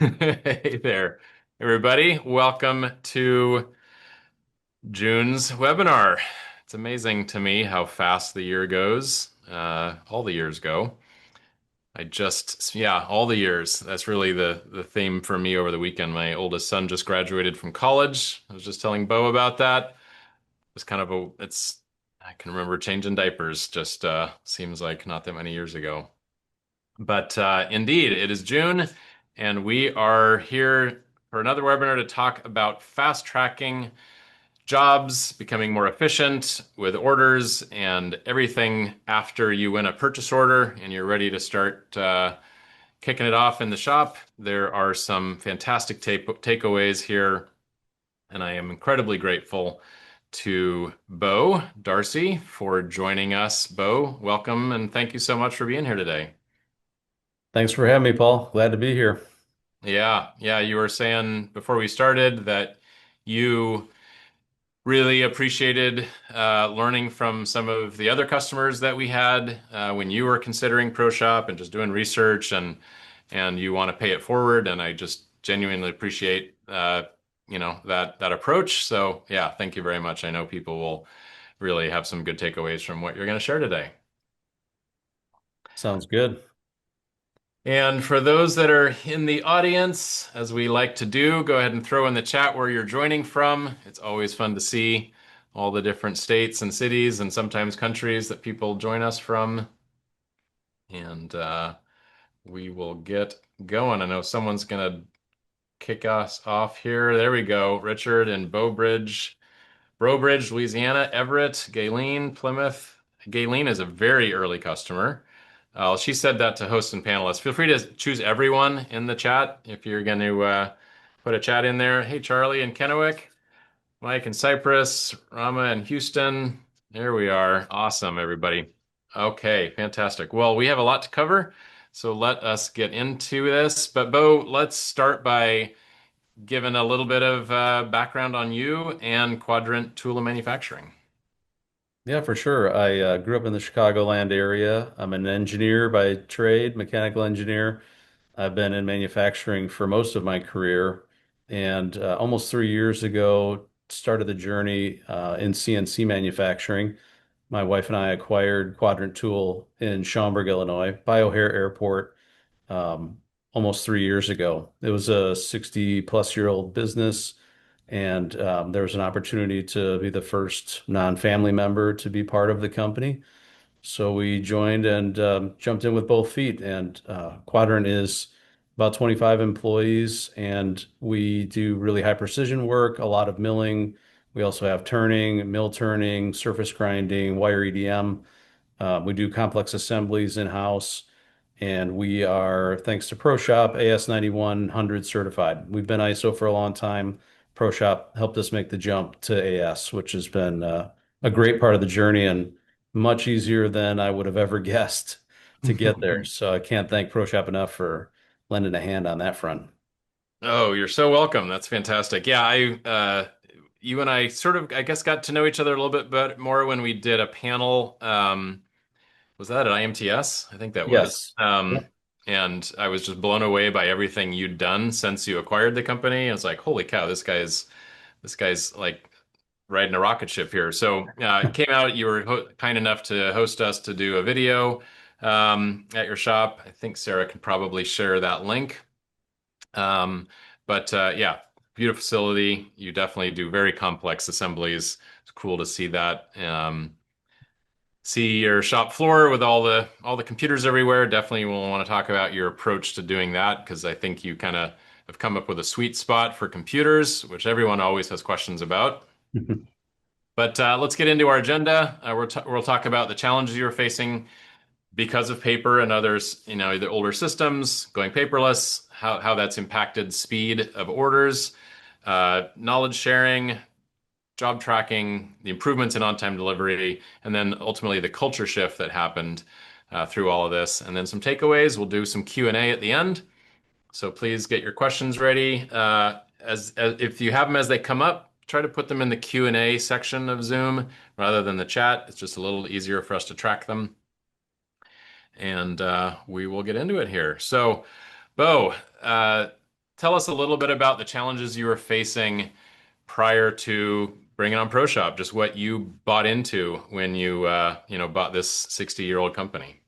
Hey there, everybody. Welcome to June's webinar. It's amazing to me how fast the year goes. All the years go. Yeah, all the years. That's really the theme for me over the weekend. My oldest son just graduated from college. I was just telling Beau about that. It's kind of I can remember changing diapers, just seems like not that many years ago. But indeed, it is June, and we are here for another webinar to talk about fast tracking jobs, becoming more efficient with orders and everything after you win a purchase order and you're ready to start kicking it off in the shop. There are some fantastic takeaways here, and I am incredibly grateful to Beau Darcy for joining us. Beau, welcome, and thank you so much for being here today. Thanks for having me, Paul. Glad to be here. Yeah. You were saying before we started that you really appreciated learning from some of the other customers that we had when you were considering ProShop and just doing research and you want to pay it forward. And I just genuinely appreciate that approach. So yeah, thank you very much. I know people will really have some good takeaways from what you're going to share today. Sounds good. And for those that are in the audience, as we like to do, go ahead and throw in the chat where you're joining from. It's always fun to see all the different states and cities and sometimes countries that people join us from. And we will get going. I know someone's going to kick us off here. There we go. Richard in Brobridge, Louisiana, Everett, Galen, Plymouth. Galen is a very early customer. She said that to hosts and panelists. Feel free to choose everyone in the chat if you're going to put a chat in there. Hey, Charlie in Kennewick, Mike in Cyprus, Rama in Houston. There we are. Awesome, everybody. Okay, fantastic. Well, we have a lot to cover, so let us get into this. But Beau, let's start by giving a little bit of background on you and Quadrant Tool Manufacturing. Yeah, for sure. I grew up in the Chicagoland area. I'm an engineer by trade, mechanical engineer. I've been in manufacturing for most of my career, and almost 3 years ago, started the journey in CNC manufacturing. My wife and I acquired Quadrant Tool in Schaumburg, Illinois, BioHair Airport, um, almost 3 years ago. It was a 60 plus year old business, and there was an opportunity to be the first non-family member to be part of the company. So we joined and jumped in with both feet. And Quadrant is about 25 employees, and we do really high precision work, a lot of milling. We also have turning, mill turning, surface grinding, wire EDM. We do complex assemblies in-house, and we are, thanks to ProShop, AS 9100 certified. We've been ISO for a long time. ProShop helped us make the jump to AS, which has been a great part of the journey and much easier than I would have ever guessed to get there. So I can't thank ProShop enough for lending a hand on that front. Oh, you're so welcome. That's fantastic. Yeah, you and I sort of, I guess, got to know each other a little bit more when we did a panel. Was that at IMTS? I think that was. Yes. Yep. And I was just blown away by everything you'd done since you acquired the company. I was like, holy cow, this guy's like riding a rocket ship here. So it came out, you were kind enough to host us to do a video at your shop. I think Sarah can probably share that link. Um, but yeah, beautiful facility. You definitely do very complex assemblies. It's cool to see that. See your shop floor with all the computers everywhere. Definitely will want to talk about your approach to doing that because I think you kind of have come up with a sweet spot for computers, which everyone always has questions about. But let's get into our agenda. We'll talk about the challenges you're facing because of paper and others, either older systems going paperless, how that's impacted speed of orders, knowledge sharing, job tracking, the improvements in on-time delivery, and then ultimately the culture shift that happened through all of this. And then some takeaways. We'll do some Q&A at the end. So please get your questions ready. As if you have them as they come up, try to put them in the Q&A section of Zoom rather than the chat. It's just a little easier for us to track them. And we will get into it here. So, Beau, tell us a little bit about the challenges you were facing prior to bringing on ProShop, just what you bought into when you bought this 60-year-old company.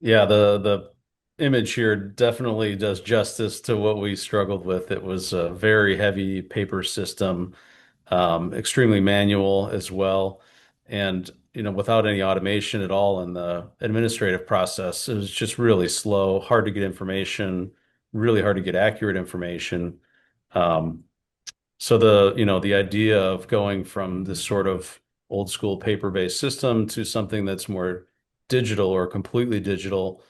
Yeah, the image here definitely does justice to what we struggled with. It was a very heavy paper system, extremely manual as well, and without any automation at all in the administrative process, it was just really slow, hard to get information, really hard to get accurate information. Um, So the idea of going from this sort of old school paper-based system to something that's more digital or completely digital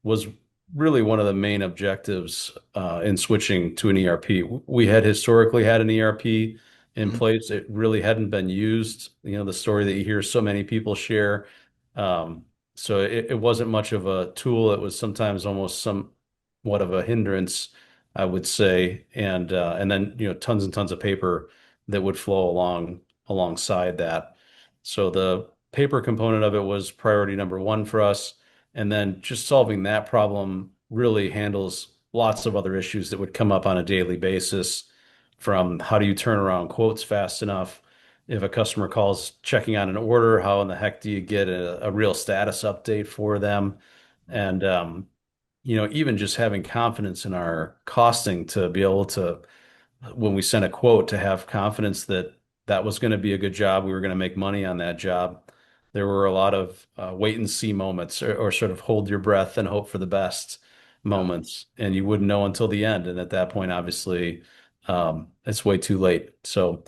was really one of the main objectives in switching to an ERP. We had historically had an ERP in Mhm. place. It really hadn't been used. The story that you hear so many people share. Um, so it wasn't much of a tool. It was sometimes almost somewhat of a hindrance, I would say, and then tons and tons of paper that would flow alongside that. So the paper component of it was priority number one for us, and then just solving that problem really handles lots of other issues that would come up on a daily basis, from how do you turn around quotes fast enough? If a customer calls checking on an order, how in the heck do you get a real status update for them? And even just having confidence in our costing to be able to, when we sent a quote, to have confidence that that was going to be a good job, we were going to make money on that job. There were a lot of wait and see moments, or sort of hold your breath and hope for the best Yeah. moments, and you wouldn't know until the end. And at that point, obviously, it's way too late. So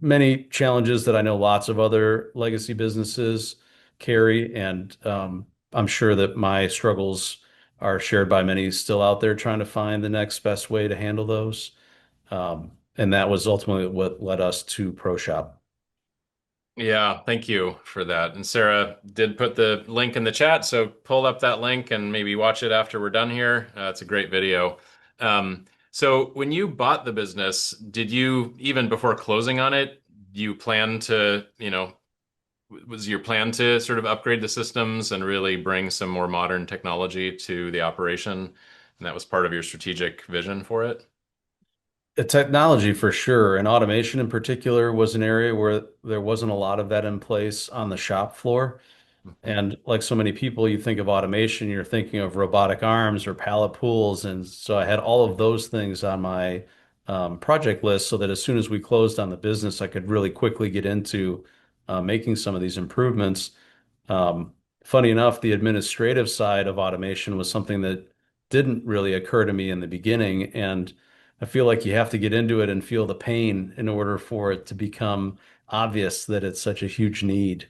many challenges that I know lots of other legacy businesses carry, and I'm sure that my struggles are shared by many still out there trying to find the next best way to handle those. And that was ultimately what led us to ProShop. Yeah, thank you for that. And Sarah did put the link in the chat, so pull up that link and maybe watch it after we're done here. It's a great video. So when you bought the business, did you, even before closing on it, you plan to, was your plan to sort of upgrade the systems and really bring some more modern technology to the operation? And that was part of your strategic vision for it? The technology for sure, and automation in particular, was an area where there wasn't a lot of that in place on the shop floor. Mhm. And like so many people, you think of automation, you're thinking of robotic arms or pallet pools. And so I had all of those things on my project list so that as soon as we closed on the business, I could really quickly get into making some of these improvements. Um, Funny enough, the administrative side of automation was something that didn't really occur to me in the beginning. And I feel like you have to get into it and feel the pain in order for it to become obvious that it's such a huge need.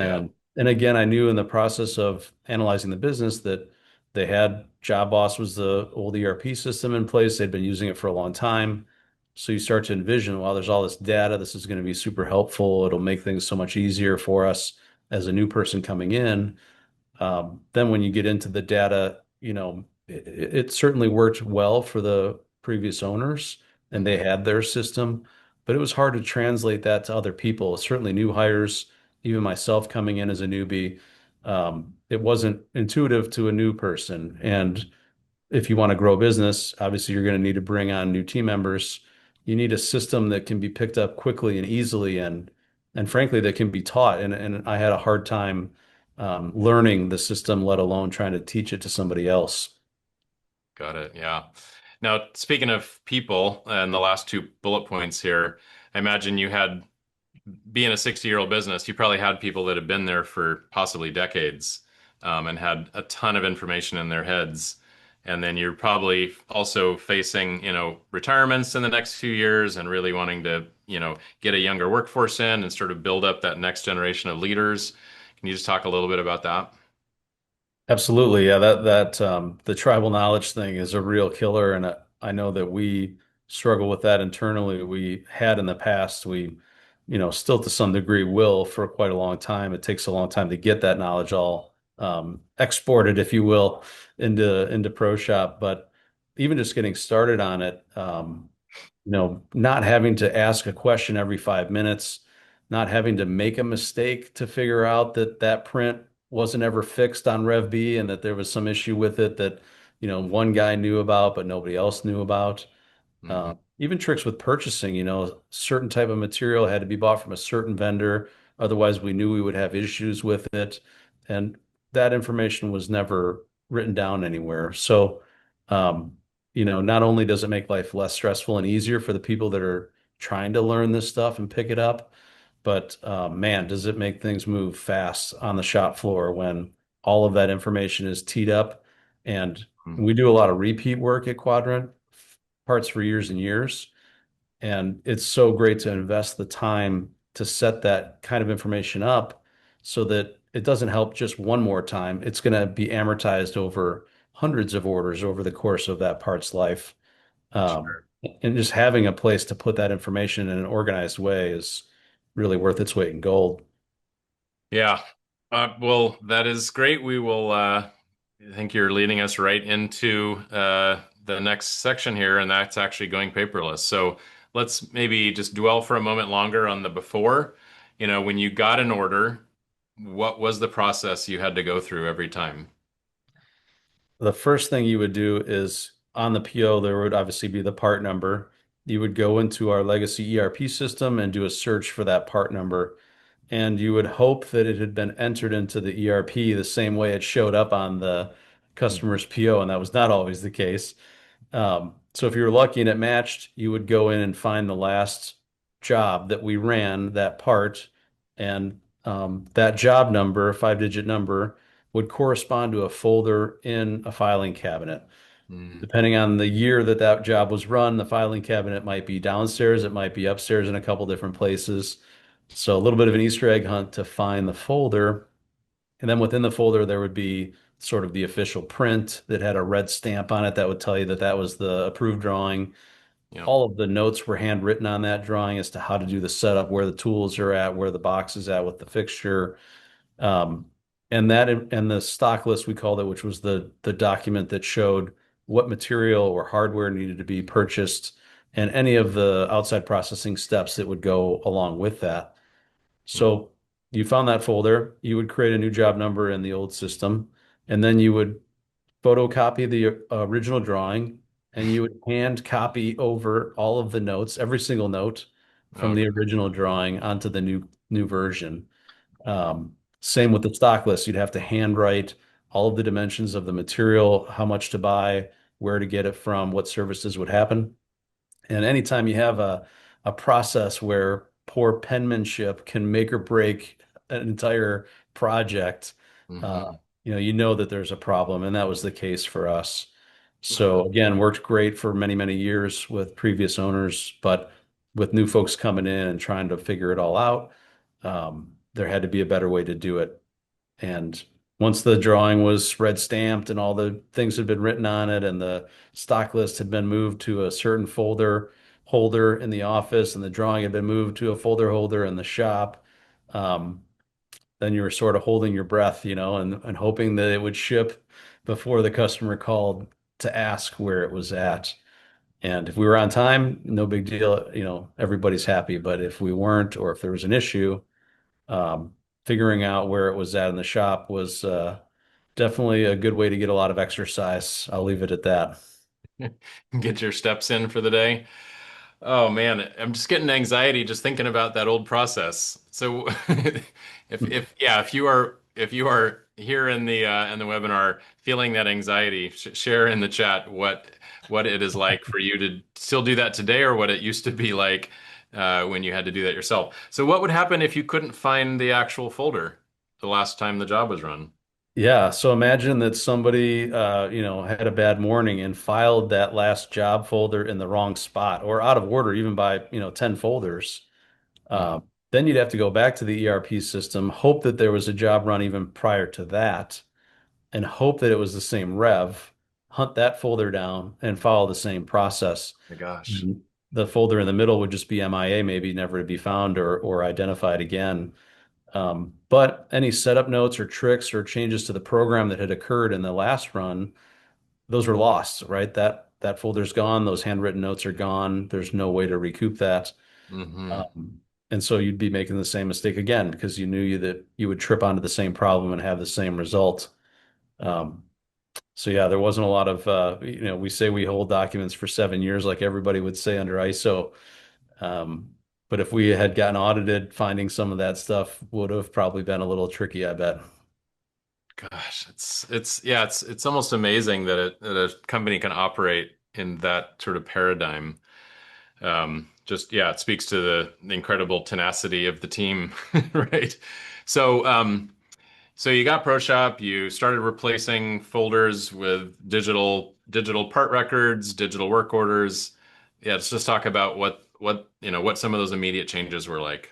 Yeah. And again, I knew in the process of analyzing the business that they had Job Boss was the old ERP system in place. They'd been using it for a long time. So you start to envision, well, there's all this data. This is going to be super helpful. It'll make things so much easier for us as a new person coming in. Then when you get into the data, it certainly worked well for the previous owners and they Mhm. had their system, but it was hard to translate that to other people. Certainly new hires, even myself coming in as a newbie, it wasn't intuitive to a new person. And if you want to grow a business, obviously you're going to need to bring on new team members. You need a system that can be picked up quickly and easily, and frankly that can be taught. And I had a hard time learning the system, let alone trying to teach it to somebody else. Got it. Yeah. Now, speaking of people and the last two bullet points here, I imagine you had, being a 60-year-old business, you probably had people that had been there for possibly decades, and had a ton of information in their heads. And then you're probably also facing, retirements in the next few years and really wanting to, get a younger workforce in and sort of build up that next generation of leaders. Can you just talk a little bit about that? Absolutely. Yeah, that the tribal knowledge thing is a real killer, and I know that we struggle with that internally. We had in the past, we, still to some degree will for quite a long time. It takes a long time to get that knowledge all exported, if you will, into ProShop. But even just getting started on it, not having to ask a question every 5 minutes, not having to make a mistake to figure out that that print wasn't ever fixed on Rev B and that there was some issue with it that, one guy knew about, but nobody else knew about. Hmm. Even tricks with purchasing, certain type of material had to be bought from a certain vendor. Otherwise, we knew we would have issues with it. And that information was never written down anywhere. So, um, not only does it make life less stressful and easier for the people that are trying to learn this stuff and pick it up, but man, does it make things move fast on the shop floor when all of that information is teed up. And we do a lot of repeat work at Quadrant, parts for years and years. And it's so great to invest the time to set that kind of information up so that it doesn't help just one more time. It's going to be amortized over hundreds of orders over the course of that part's life. Um, Sure. and just having a place to put that information in an organized way is really worth its weight in gold. Yeah. Well, that is great. I think you're leading us right into the next section here, and that's actually going paperless. So let's maybe just dwell for a moment longer on the before. When you got an order, what was the process you had to go through every time? The first thing you would do is on the PO, there would obviously be the part number. You would go into our legacy ERP system and do a search for that part number. And you would hope that it had been entered into the ERP the same way it showed up on the customer's PO, and that was not always the case. So if you were lucky and it matched, you would go in and find the last job that we ran that part, and that job number, a five-digit number, would correspond to a folder in a filing cabinet. Mm, Depending on the year that that job was run, the filing cabinet might be downstairs, it might be upstairs in a couple different places. So a little bit of an Easter egg hunt to find the folder. And then within the folder, there would be sort of the official print that had a red stamp on it that would tell you that that was the approved drawing. yeah. All of the notes were handwritten on that drawing as to how to do the setup, where the tools are at, where the box is at with the fixture. Um, and the stock list we called it, which was the document that showed what material or hardware needed to be purchased and any of the outside processing steps that would go along with that. Mm, So you found that folder, you would create a new job number in the old system, and then you would photocopy the original drawing and you would hand copy over all of the notes, every single note from oh, the original drawing onto the new version. Same with the stock list. You'd have to handwrite all of the dimensions of the material, how much to buy, where to get it from, what services would happen. And anytime you have a process where poor penmanship can make or break an entire project, uh, hmm. you know that there's a problem, and that was the case for us. So again, worked great for many, many years with previous owners, but with new folks coming in and trying to figure it all out, there had to be a better way to do it. And once the drawing was red stamped and all the things had been written on it and the stock list had been moved to a certain folder holder in the office and the drawing had been moved to a folder holder in the shop, um, then you were sort of holding your breath, and hoping that it would ship before the customer called to ask where it was at. And if we were on time, no big deal, everybody's happy. But if we weren't, or if there was an issue, um, figuring out where it was at in the shop was definitely a good way to get a lot of exercise. I'll leave it at that. Get your steps in for the day. Oh man, I'm just getting anxiety just thinking about that old process. So if you are here in the webinar feeling that anxiety, share in the chat what it is like for you to still do that today or what it used to be like when you had to do that yourself. So what would happen if you couldn't find the actual folder the last time the job was run? Yeah, so imagine that somebody, had a bad morning and filed that last job folder in the wrong spot or out of order, even by, 10 folders. Mhm. Then you'd have to go back to the ERP system, hope that there was a job run even prior to that, and hope that it was the same rev, hunt that folder down and follow the same process. My gosh. Mhm. The folder in the middle would just be MIA, maybe never to be found or identified again. But any setup notes or tricks or changes to the program that had occurred in the last run, those were lost, right? That folder's gone. Those handwritten notes are gone. There's no way to recoup that. Hmm. And so you'd be making the same mistake again because you knew that you would trip onto the same problem and have the same result. Um, So yeah, there wasn't a lot of we say we hold documents for 7 years, like everybody would say under ISO. Um, but if we had gotten audited, finding some of that stuff would have probably been a little tricky, I bet. Gosh, it's almost amazing that a company can operate in that sort of paradigm. Just yeah, it speaks to the incredible tenacity of the team, right? So, so you got ProShop, you started replacing folders with digital part records, digital work orders. Yeah, let's just talk about what some of those immediate changes were like.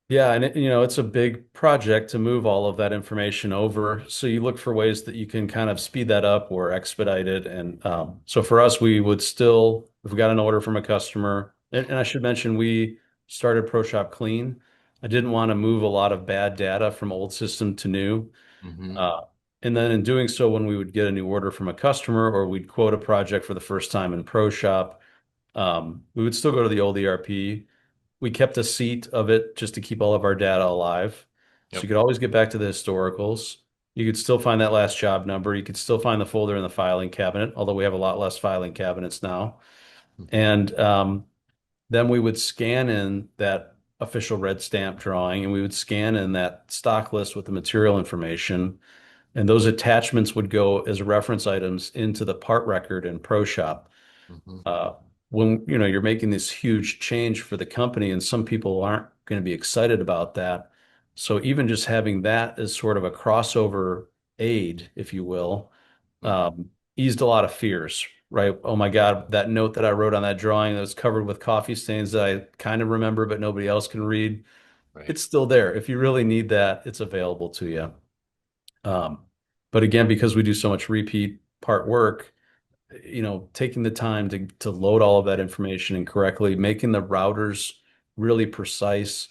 Yeah, and it's a big project to move all of that information over. So you look for ways that you can kind of speed that up or expedite it. And so for us, we would still, if we got an order from a customer, and I should mention we started ProShop clean. I didn't want to move a lot of bad data from old system to new. Hmm. Uh, and then in doing so, when we would get a new order from a customer or we'd quote a project for the first time in ProShop, we would still go to the old ERP. We kept a seat of it just to keep all of our data alive. So you Yep. could always get back to the historicals. You could still find that last job number. You could still find the folder in the filing cabinet, although we have a lot less filing cabinets now. And then we would scan in that official red stamp drawing and we would scan in that stock list with the material information. And those attachments would go as reference items into the part record in ProShop. Hmm. uh, when you're making this huge change for the company and some people aren't going to be excited about that. So even just having that as sort of a crossover aid, if you will, Hmm. eased a lot of fears, right? Oh my God, that note that I wrote on that drawing that was covered with coffee stains that I kind of remember, but nobody else can read. Right. It's still there. If you really need that, it's available to you. Um, but again, because we do so much repeat part work, taking the time to load all of that information and correctly, making the routers really precise,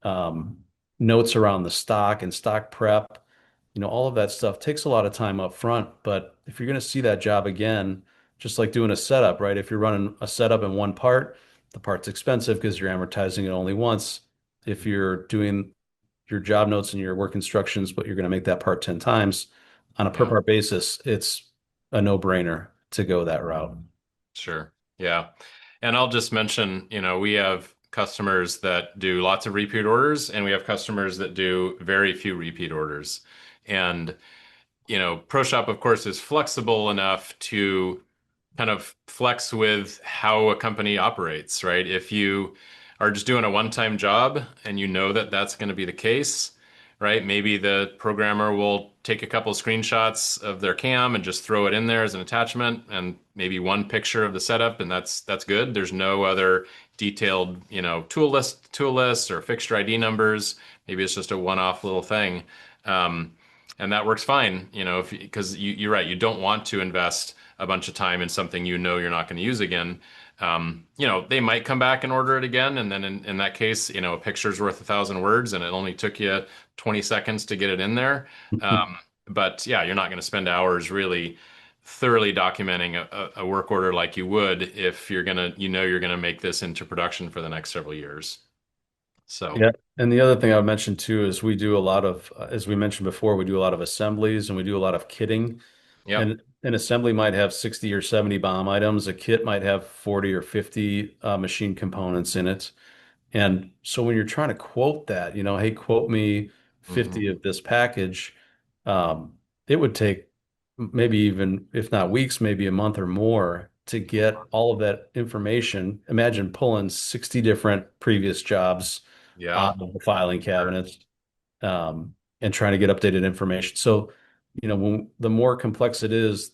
um, notes around the stock and stock prep, all of that stuff takes a lot of time up front. But if you're going to see that job again, just like doing a setup, right? If you're running a setup in one part, the part's expensive because you're amortizing it only once. If you're doing your job notes and your work instructions, but you're going to make that part 10 times on a per Yeah, part basis, it's a no-brainer to go that route. sure. Yeah. And I'll just mention, we have customers that do lots of repeat orders and we have customers that do very few repeat orders. And ProShop, of course, is flexible enough to kind of flex with how a company operates, right? If you are just doing a one-time job and you know that that's going to be the case, right? Maybe the programmer will take a couple of screenshots of their cam and just throw it in there as an attachment and maybe one picture of the setup and that's good. There's no other detailed, tool lists or fixture ID numbers. Maybe it's just a one-off little thing. And that works fine, if because you're right, you don't want to invest a bunch of time in something you're not going to use again. They might come back and order it again, and then in that case, a picture's worth 1,000 words, and it only took you 20 seconds to get it in there. But yeah, you're not going to spend hours really thoroughly documenting a work order like you would if you're gonna make this into production for the next several years. So, Yeah. And the other thing I would mention too is we do a lot of, as we mentioned before, we do a lot of assemblies and we do a lot of kitting. yep. And an assembly might have 60 or 70 BOM items. A kit might have 40 or 50 machine components in it. And so when you're trying to quote that, hey, quote me Hmm. 50 of this package, it would take maybe even, if not weeks, maybe a month or more to get all of that information. Imagine pulling 60 different previous jobs Yeah. out of the filing cabinets, and trying to get updated information. So, when the more complex it is,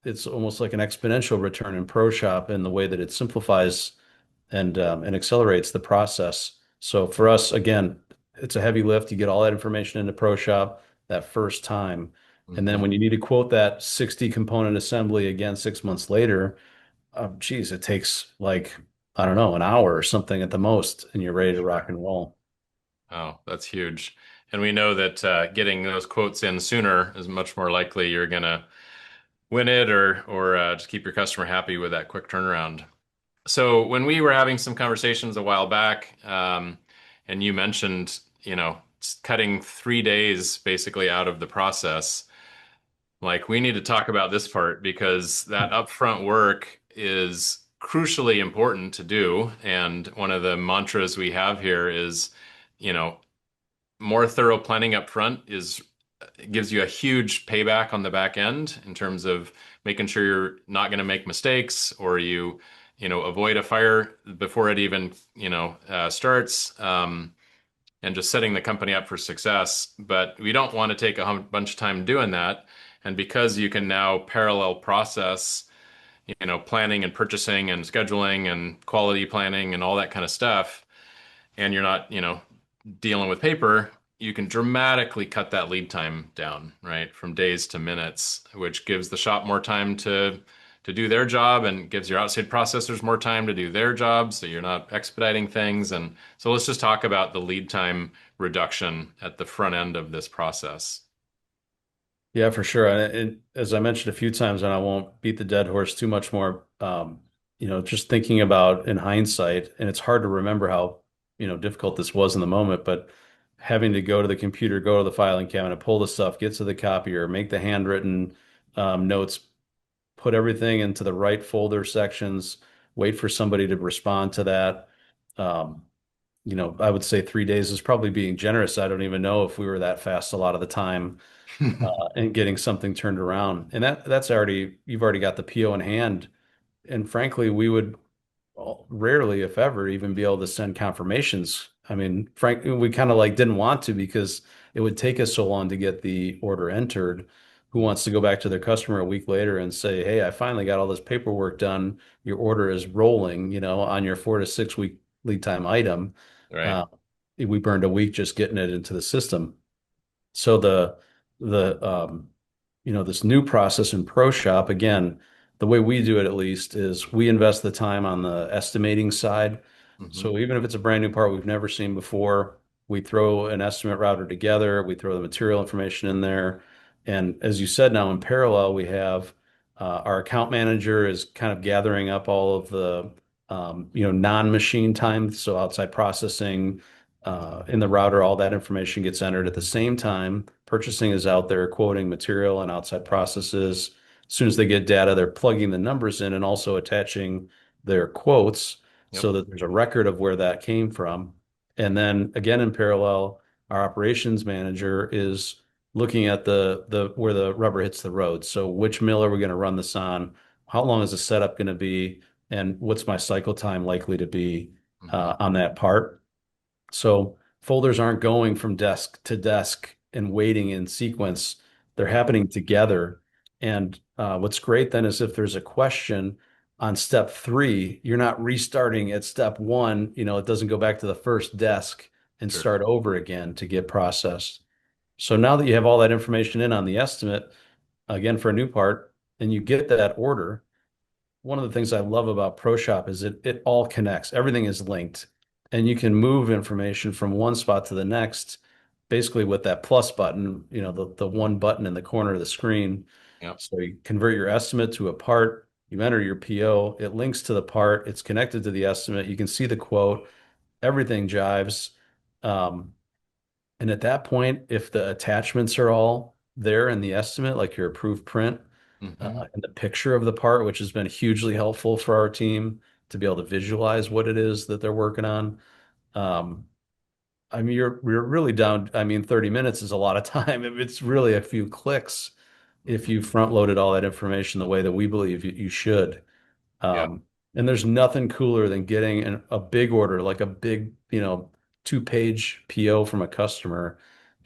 it's almost like an exponential return in ProShop in the way that it simplifies and accelerates the process. So for us, again, it's a heavy lift. You get all that information into ProShop that first time. And then Hmm. when you need to quote that 60 component assembly again 6 months later, geez, it takes like, I don't know, an hour or something at the most, and you're ready to rock Sure. and roll. Oh, that's huge. And we know that getting those quotes in sooner is much more likely you're gonna win it or just keep your customer happy with that quick turnaround. So when we were having some conversations a while back, and you mentioned, cutting 3 days basically out of the process, like, we need to talk about this part because that upfront work is crucially important to do. And one of the mantras we have here is, you know, more thorough planning up front is gives you a huge payback on the back end in terms of making sure you're not going to make mistakes or avoid a fire before it even, starts. And just setting the company up for success. But we don't want to take a bunch of time doing that. And because you can now parallel process, planning and purchasing and scheduling and quality planning and all that kind of stuff, and you're not, dealing with paper, you can dramatically cut that lead time down, right? From days to minutes, which gives the shop more time to do their job and gives your outside processors more time to do their job, so you're not expediting things. And so let's just talk about the lead time reduction at the front end of this process. Yeah, for sure. And as I mentioned a few times, and I won't beat the dead horse too much more, just thinking about in hindsight, and it's hard to remember how, difficult this was in the moment, but having to go to the computer, go to the filing cabinet, pull the stuff, get to the copier, make the handwritten notes, put everything into the right folder sections, wait for somebody to respond to that. Um, I would say 3 days is probably being generous. I don't even know if we were that fast a lot of the time and getting something turned around. And that's already you've already got the PO in hand. And frankly, we would rarely, if ever, even be able to send confirmations. I mean, frankly, we kind of like didn't want to because it would take us so long to get the order entered. Who wants to go back to their customer a week later and say, "Hey, I finally got all this paperwork done. Your order is rolling, on your 4 to 6 week lead time item." Right. Uh, we burned a week just getting it into the system. So the this new process in ProShop, again, the way we do it at least is we invest the time on the estimating side. Hmm. So even if it's a brand new part we've never seen before, we throw an estimate router together, we throw the material information in there. And as you said, now in parallel, we have our account manager is kind of gathering up all of the non-machine time, so outside processing, in the router, all that information gets entered at the same time. Purchasing is out there quoting material and outside processes. As soon as they get data, they're plugging the numbers in and also attaching their quotes so Yep. that there's a record of where that came from. And then again, in parallel, our operations manager is looking at the where the rubber hits the road. So which mill are we going to run this on? How long is the setup going to be? And what's my cycle time likely to be Hmm. on that part? So folders aren't going from desk to desk and waiting in sequence. They're Right. happening together. And what's great then is if there's a question on step three, you're not restarting at step one. It doesn't go back to the first desk and Sure. start over again to get processed. So now that you have all that information in on the estimate, again, for a new part, and you get that order, one of the things I love about ProShop is it all connects. Everything is linked, and you can move information from one spot to the next, basically with that plus button, the one button in the corner of the screen. Yep. So you convert your estimate to a part, you enter your PO, it links to the part, it's connected to the estimate. You can see the quote, everything jives. Um, and at that point, if the attachments are all there in the estimate, like your approved print, Hmm. and the picture of the part, which has been hugely helpful for our team to be able to visualize what it is that they're working on. Um, I mean, we're really down. I mean, 30 minutes is a lot of time. It's really a few clicks if Hmm. you front loaded all that information the way that we believe you should. Yeah. And there's nothing cooler than getting a big order, like a big, 2-page PO from a customer.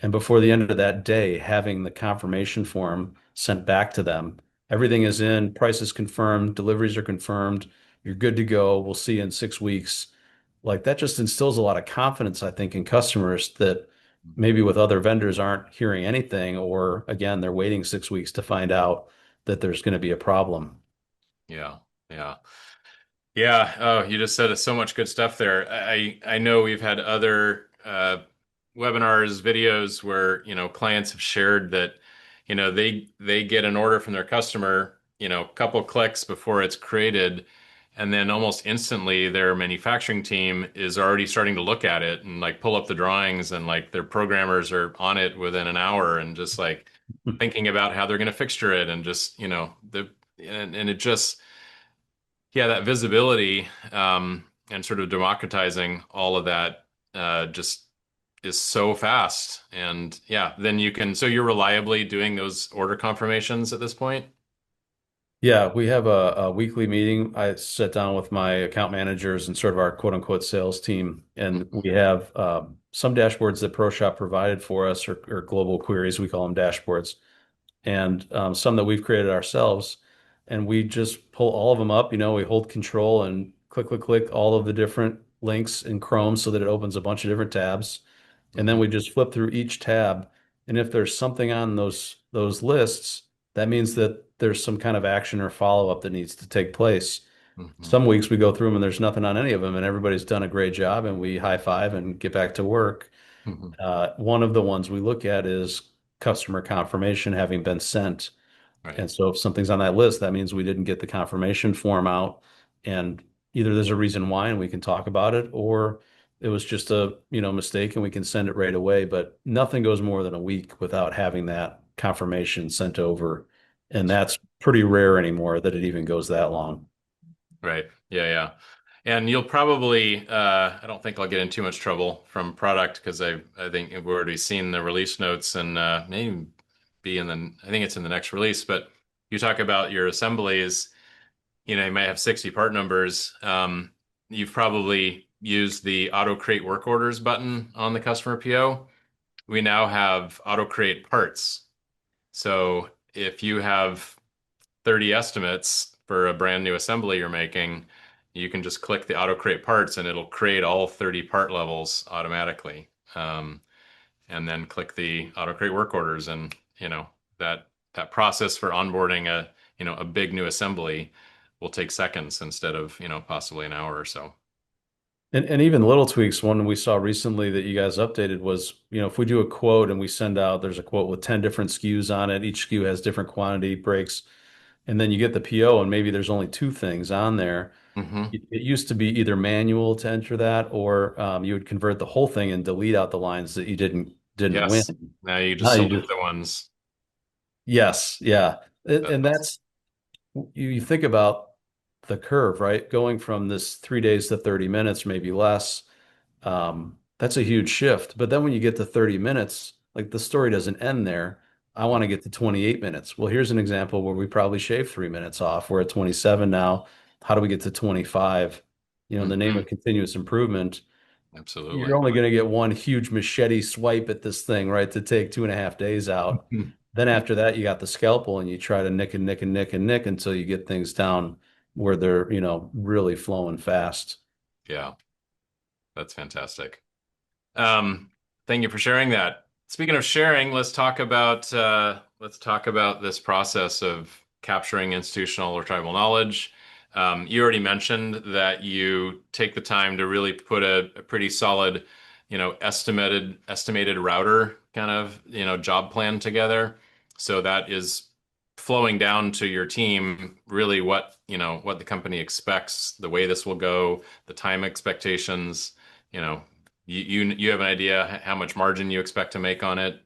And before the end of that day, having the confirmation form sent back to them. Everything is in, price is confirmed, deliveries are confirmed. You're good to go. We'll see you in 6 weeks. Like that just instills a lot of confidence, I think, in customers that maybe with other vendors aren't hearing anything, or again, they're waiting 6 weeks to find out that there's going to be a problem. Yeah. Yeah. Yeah. Oh, you just said so much good stuff there. I know we've had other webinars, videos where, clients have shared that, they get an order from their customer, a couple clicks before it's created, And then almost instantly, their manufacturing team is already starting to look at it and like pull up the drawings, and like their programmers are on it within an hour and just like thinking about how they're going to fixture it, and just, and it just, yeah, that visibility, and sort of democratizing all of that, just is so fast. And yeah, then so you're reliably doing those order confirmations at this point? Yeah, we have a weekly meeting. I sit down with my account managers and sort of our quote unquote sales team. And Mhm. we have some dashboards that ProShop provided for us, or global queries. We call them dashboards, and some that we've created ourselves. And we just pull all of them up. We hold control and click, click, click all of the different links in Chrome so that it opens a bunch of different tabs. And then Mhm. we just flip through each tab. And if there's something on those lists, that means that there's some kind of action or follow-up that needs to take place. Mhm. Some weeks we go through them and there's nothing on any of them, and everybody's done a great job, and we high five and get back to work. Mhm. One of the ones we look at is customer confirmation having been sent. Right. And so if something's on that list, that means we didn't get the confirmation form out. And either there's a reason why and we can talk about it, or it was just a, mistake and we can send it right away. But nothing goes more than a week without having that confirmation sent over. And that's pretty rare anymore that it even goes that long. Right. Yeah, yeah. And you'll probably, I don't think I'll get in too much trouble from product, because I think we've already seen the release notes, and maybe I think it's in the next release, but you talk about your assemblies, you might have 60 part numbers. You've probably used the auto create work orders button on the customer PO. We now have auto create parts. So if you have 30 estimates for a brand new assembly you're making, you can just click the auto create parts and it'll create all 30 part levels automatically. And then click the auto create work orders, and that process for onboarding a big new assembly will take seconds instead of, possibly an hour or so. And even little tweaks, one we saw recently that you guys updated was, if we do a quote and we send out, there's a quote with 10 different SKUs on it. Each SKU has different quantity breaks. And then you get the PO and maybe there's only two things on there. Hmm. It used to be either manual to enter that, or you would convert the whole thing and delete out the lines that you didn't win. Yes. Now you Now just you select just the ones yes, yeah. that. And that's you think about the curve, right? Going from this 3 days to 30 minutes, maybe less. That's a huge shift. But then when you get to 30 minutes, like the story doesn't end there. I want to get to 28 minutes. Well, here's an example where we probably shaved 3 minutes off. We're at 27 now. How do we get to 25? In the name Hmm. of continuous improvement, you're Absolutely. only going to get one huge machete swipe at this thing, right, to take 2.5 days out. Then after that, you got the scalpel and you try to nick and nick and nick and nick until you get things down where they're, really flowing fast. Yeah, that's fantastic. Thank you for sharing that. Speaking of sharing, let's talk about this process of capturing institutional or tribal knowledge. You already mentioned that you take the time to really put a pretty solid, estimated router kind of, job plan together. So that is flowing down to your team, really what the company expects, the way this will go, the time expectations, you know, you have an idea how much margin you expect to make on it.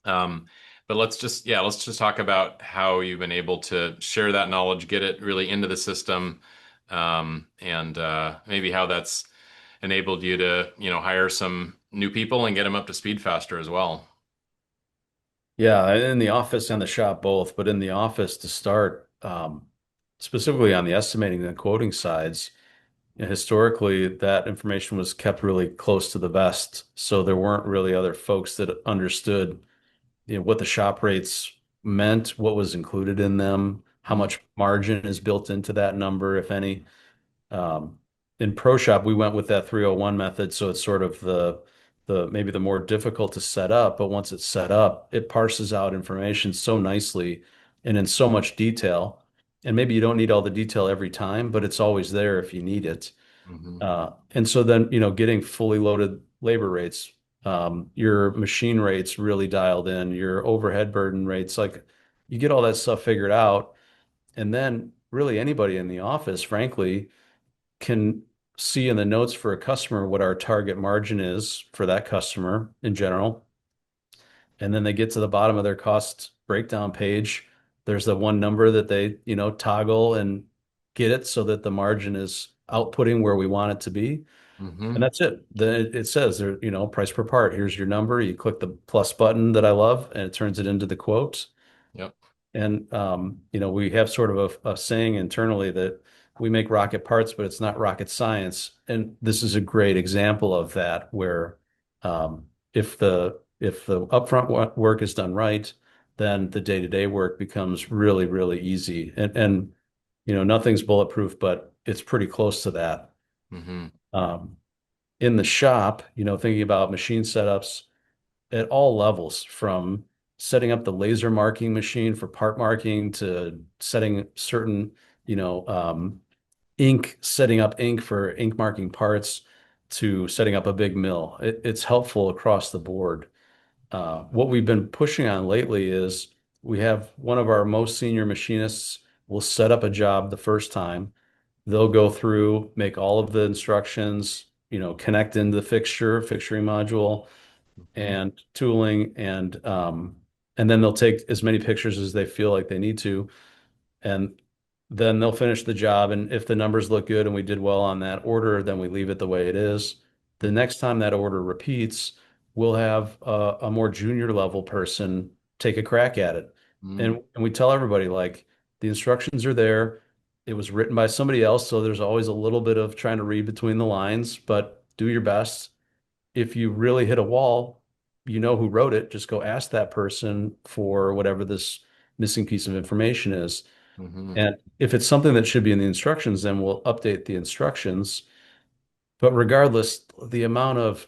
Um, but let's just talk about how you've been able to share that knowledge, get it really into the system, and maybe how that's enabled you to, hire some new people and get them up to speed faster as well. Yeah, in the office and the shop both, but in the office to start, specifically on the estimating and quoting sides, historically that information was kept really close to the vest. So there weren't really other folks that understood, what the shop rates meant, what was included in them, how Mhm. much margin is built into that number, if any. Um, in ProShop, we went with that 301 method, so it's sort of the maybe the more difficult to set up, but once it's set up, it parses out information so nicely and in so much detail. And maybe you don't need all the detail every time, but it's always there if you need it. Mhm. And so then, getting fully loaded labor rates, your machine rates really dialed in, your overhead burden rates, like you get all that stuff figured out. And then really anybody in the office, frankly, can see in the notes for a customer what our target margin is for that customer in general. And then they get to the bottom of their cost breakdown page. There's the one number that they, toggle and get it so that the margin is outputting where we want it to be. And Hmm. that's it. Then it says there, price per part. Here's your number. You click the plus button that I love, and it turns it into the quote. Yep. And we have sort of a saying internally that we make rocket parts, but it's not rocket science. And this is a great example of that, where if the upfront work is done right, then the day-to-day work becomes really, really easy. And nothing's bulletproof, but it's pretty close to that. Hmm. Um, in the shop, thinking about machine setups at all levels, from setting up the laser marking machine for part marking to setting certain, setting up ink for ink marking parts to setting up a big mill. It's helpful across the board. What we've been pushing on lately is we have one of our most senior machinists will set up a job the first time. They'll go through, make all of the instructions, connect into the fixturing module, Hmm. and tooling, and then they'll take as many pictures as they feel like they need to, and then they'll finish the job. And if the numbers look good and we did well on that order, then we leave it the way it is. The next time that order repeats, we'll have a more junior level person take a crack at it. Hmm. And we tell everybody, like, the instructions are there. It was written by somebody else, so there's always a little bit of trying to read between the lines, but do your best. If you really hit a wall, you know who wrote it. Just go ask that person for whatever this missing piece of information is. Hmm. And if it's something that should be in the instructions, then we'll update the instructions. But regardless, the amount of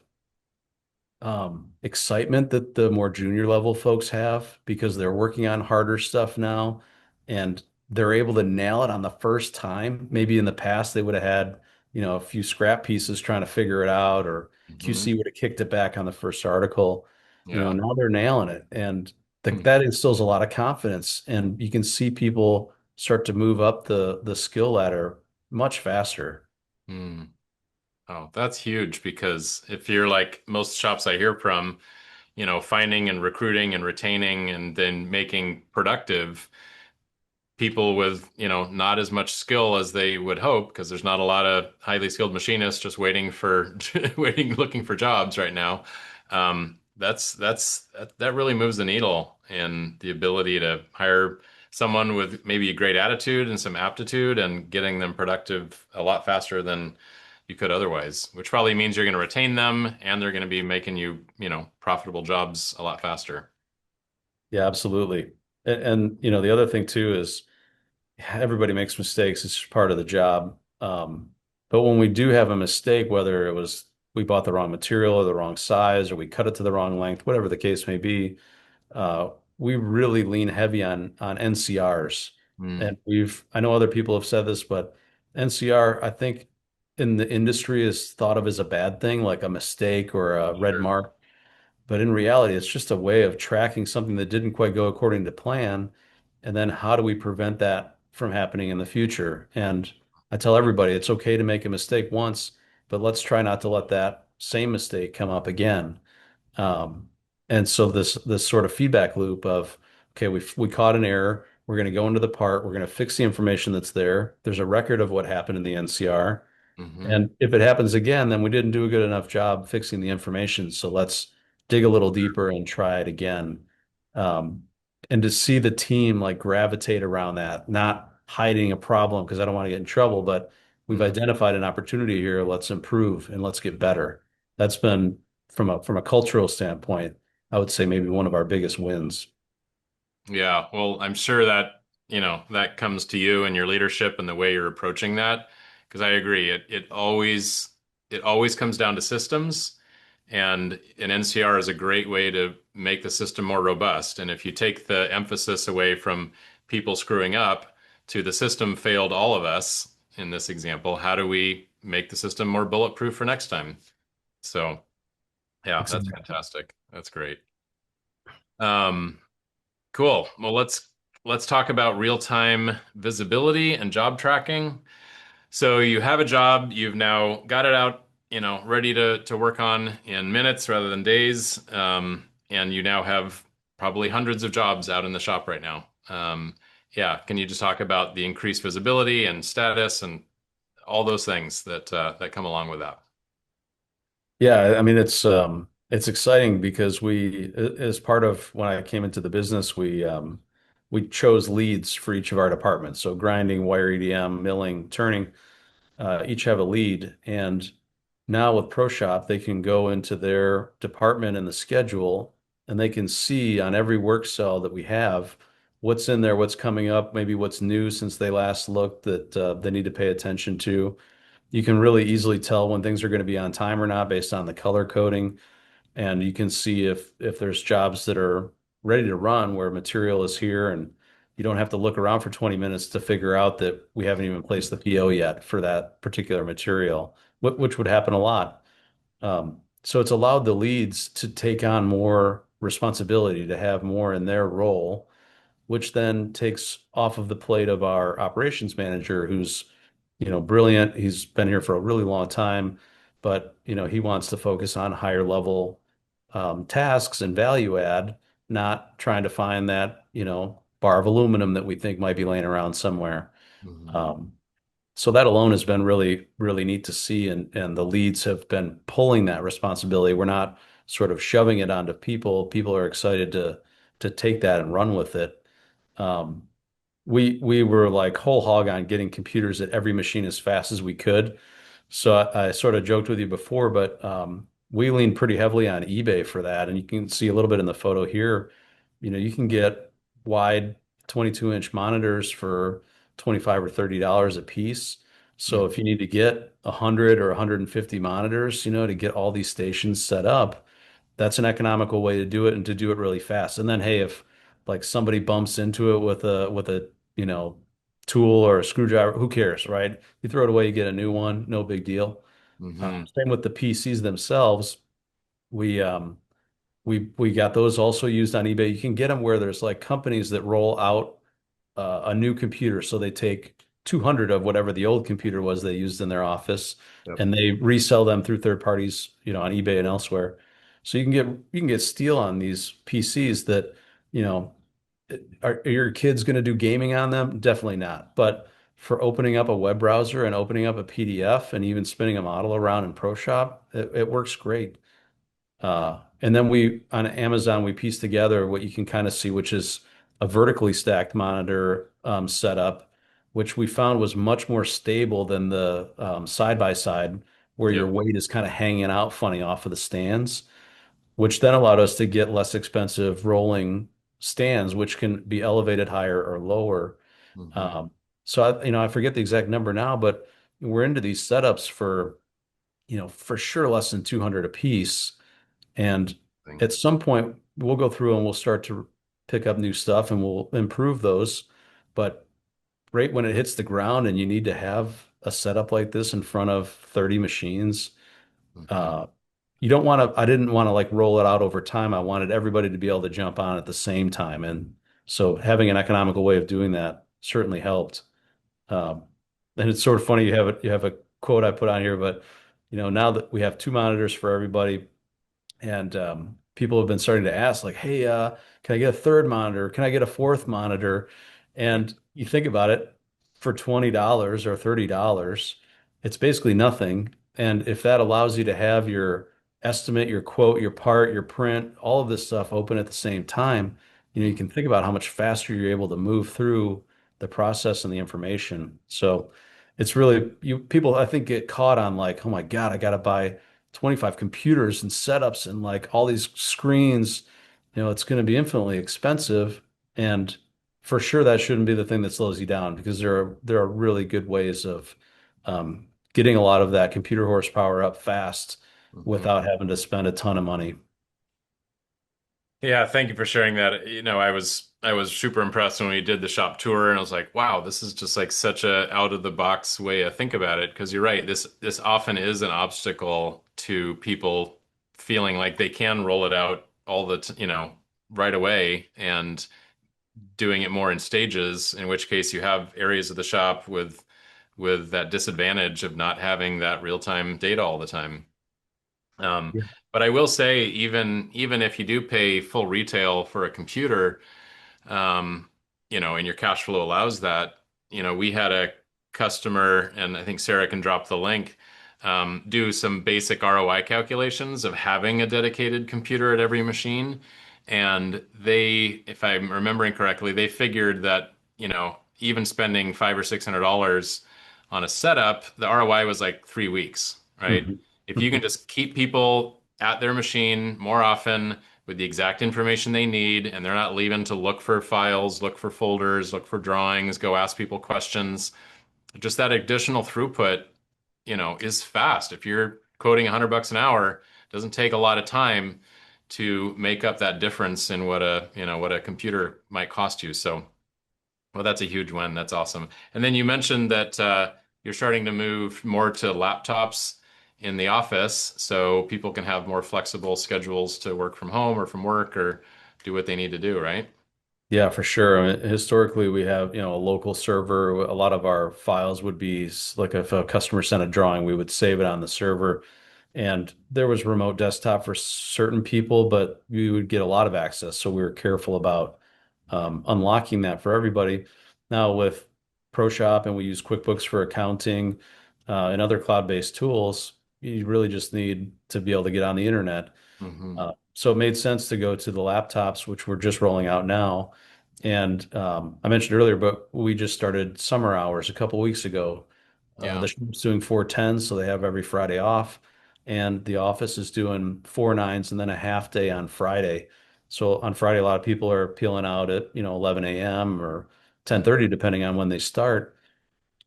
excitement that the more junior level folks have because they're working on harder stuff now and they're able to nail it on the first time. Maybe in the past they would have had, a few scrap pieces trying to figure it out, or Hmm. QC would have kicked it back on the first article. Yeah. Now they're nailing it, and Hmm. that instills a lot of confidence, and you can see people start to move up the skill ladder much faster. Hmm. Oh, that's huge because if you're like most shops I hear from, finding and recruiting and retaining and then making productive people with, not as much skill as they would hope because there's not a lot of highly skilled machinists just waiting for looking for jobs right now. That really moves the needle in the ability to hire someone with maybe a great attitude and some aptitude and getting them productive a lot faster than you could otherwise, which probably means you're going to retain them and they're going to be making you, profitable jobs a lot faster. Yeah, absolutely. And the other thing too is everybody makes mistakes. It's just part of the job. But when we do have a mistake, whether it was we bought the wrong material or the wrong size, or we cut it to the wrong length, whatever the case may be, uh, we really lean heavy on NCRs. Mm, And I know other people have said this, but NCR, I think in the industry is thought of as a bad thing, like a mistake or a red sure. mark. But in reality, it's just a way of tracking something that didn't quite go according to plan. And then how do we prevent that from happening in the future? And I tell everybody it's okay to make a mistake once, but let's try not to let that same mistake come up again. Um, and so this sort of feedback loop of, okay, we caught an error. We're going to go into the part. We're going to fix the information that's there. There's a record of what happened in the NCR. Hmm. And if it happens again, then we didn't do a good enough job fixing the information. So let's dig a little deeper and try it again. Um, and to see the team like gravitate around that, not hiding a problem because I don't want to get in trouble, but we've Hmm. identified an opportunity here. Let's improve and let's get better. That's been from a cultural standpoint, I would say maybe one of our biggest wins. Yeah, well, I'm sure that, that comes to you and your leadership and the way you're approaching that. Because I agree, it always comes down to systems, and an NCR is a great way to make the system more robust. And if you take the emphasis away from people screwing up to the system failed all of us in this example, how do we make the system more bulletproof for next time? So, yeah, that's Exactly. fantastic. That's great. Um, Cool. Well, let's talk about real-time visibility and job tracking. So you have a job, you've now got it out, ready to work on in minutes rather than days. And you now have probably hundreds of jobs out in the shop right now. Yeah, can you just talk about the increased visibility and status and all those things that come along with that? Yeah, I mean it's exciting because as part of when I came into the business, we chose leads for each of our departments. So grinding, wire EDM, milling, turning, each have a lead. And now with ProShop, they can go into their department and the schedule, and they can see on every work cell that we have what's in there, what's coming up, maybe what's new since they last looked that they need to pay attention to. You can really easily tell when things are going to be on time or not based on the color coding, and you can see if there's jobs that are ready to run where material is here, and you don't have to look around for 20 minutes to figure out that we haven't even placed the PO yet for that particular material, which would happen a lot. So it's allowed the leads to take on more responsibility, to have more in their role, which then takes off of the plate of our operations manager, who's, brilliant. He's been here for a really long time, but, he wants to focus on higher level tasks and value add, not trying to find that, bar of aluminum that we think might be laying around somewhere. Mhm. Um, so that alone has been really, really neat to see, and the leads have been pulling that responsibility. We're not sort of shoving it onto people. People are excited to take that and run with it. Um, we were like whole hog on getting computers at every machine as fast as we could. So I sort of joked with you before, but we lean pretty heavily on eBay for that. And you can see a little bit in the photo here. You can get wide 22-inch monitors for 25 or $30 a piece. So Mhm. if you need to get 100 or 150 monitors, to get all these stations set up, that's an economical way to do it and to do it really fast. And then, hey, if like somebody bumps into it with a you know tool or a screwdriver, who cares, right? You throw it away, you get a new one, no big deal. Mhm. Same with the PCs themselves. We um, we got those also used on eBay. You can get them where there's like companies that roll out a new computer. So they take 200 of whatever the old computer was they used in their office, Yep. and they resell them through third parties, on eBay and elsewhere. So you can get steal on these PCs that, you know, are your kids going to do gaming on them? Definitely not. But for opening up a web browser and opening up a PDF and even spinning a model around in ProShop, it works great. And then on Amazon, we pieced together what you can kind of see, which is a vertically stacked monitor setup, which we found was much more stable than the side by side, where your Yep. weight is kind of hanging out funny off of the stands, which then allowed us to get less expensive rolling stands, which can be elevated higher or lower. Mhm. Um, so I forget the exact number now, but we're into these setups for, for sure less than 200 a piece. And Thing. at some point, we'll go through and we'll start to pick up new stuff and we'll improve those. But right when it hits the ground and you need to have a setup like this in front of 30 machines, Mhm. uh, I didn't want to like roll it out over time. I wanted everybody to be able to jump on at the same time. And so having an economical way of doing that certainly helped. Um, and it's sort of funny you have a quote I put on here, but now that we have two monitors for everybody, and people have been starting to ask, like, hey, can I get a third monitor? Can I get a fourth monitor? Right. And you think about it, for $20 or $30, it's basically nothing. And if that allows you to have your estimate, your quote, your part, your print, all of this stuff open at the same time, you Mhm. can think about how much faster you're able to move through the process and the information. So it's really, people, I think, get caught on like, oh my God, I got to buy 25 computers and setups and like all these screens. It's going to be infinitely expensive. And for sure, that shouldn't be the thing that slows you down, because there are really good ways of getting a lot of that computer horsepower up fast Mhm. without having to spend a ton of money. Yeah, thank you for sharing that. I was super impressed when we did the shop tour, and I was like, wow, this is just like such a out of the box way to think about it. Because you're right, this often is an obstacle to people feeling like they can roll it out all right away, and doing it more in stages, in which case you have areas of the shop with that disadvantage of not having that real-time data all the time. Um, Yeah. but I will say, even if you do pay full retail for a computer, um, and your cash flow allows that, we had a customer, and I think Sarah can drop the link, do some basic ROI calculations of having a dedicated computer at every machine. And they, if I'm remembering correctly, they figured that, even spending $500 or $600 on a setup, the ROI was like 3 weeks, right? Mhm. If you can just keep people at their machine more often, with the exact information they need, and they're not leaving to look for files, look for folders, look for drawings, go ask people questions. Just that additional throughput, is fast. If you're quoting $100 an hour, it doesn't take a lot of time to make up that difference in what a computer might cost you. So, well, that's a huge win. That's awesome. And then you mentioned that you're starting to move more to laptops in the office so people can have more flexible schedules to work from home or from work or do what they need to do, right? Yeah, for sure. I mean, historically, we have, a local server. A lot of our files would be like if a customer sent a drawing, we would save it on the server. And there was remote desktop for certain people, but we would get a lot of access. So we were careful about unlocking that for everybody. Now with ProShop and we use QuickBooks for accounting and other cloud-based tools, you really just need to be able to get on the internet. Hmm. So it made sense to go to the laptops, which we're just rolling out now. And I mentioned earlier, but we just started summer hours a couple weeks ago. Yeah. The shop's doing 4 10s, so they have every Friday off. And the office is doing 4 9s and then a half day on Friday. So on Friday, a lot of people are peeling out at, 11 a.m. or 10:30, depending on when they start.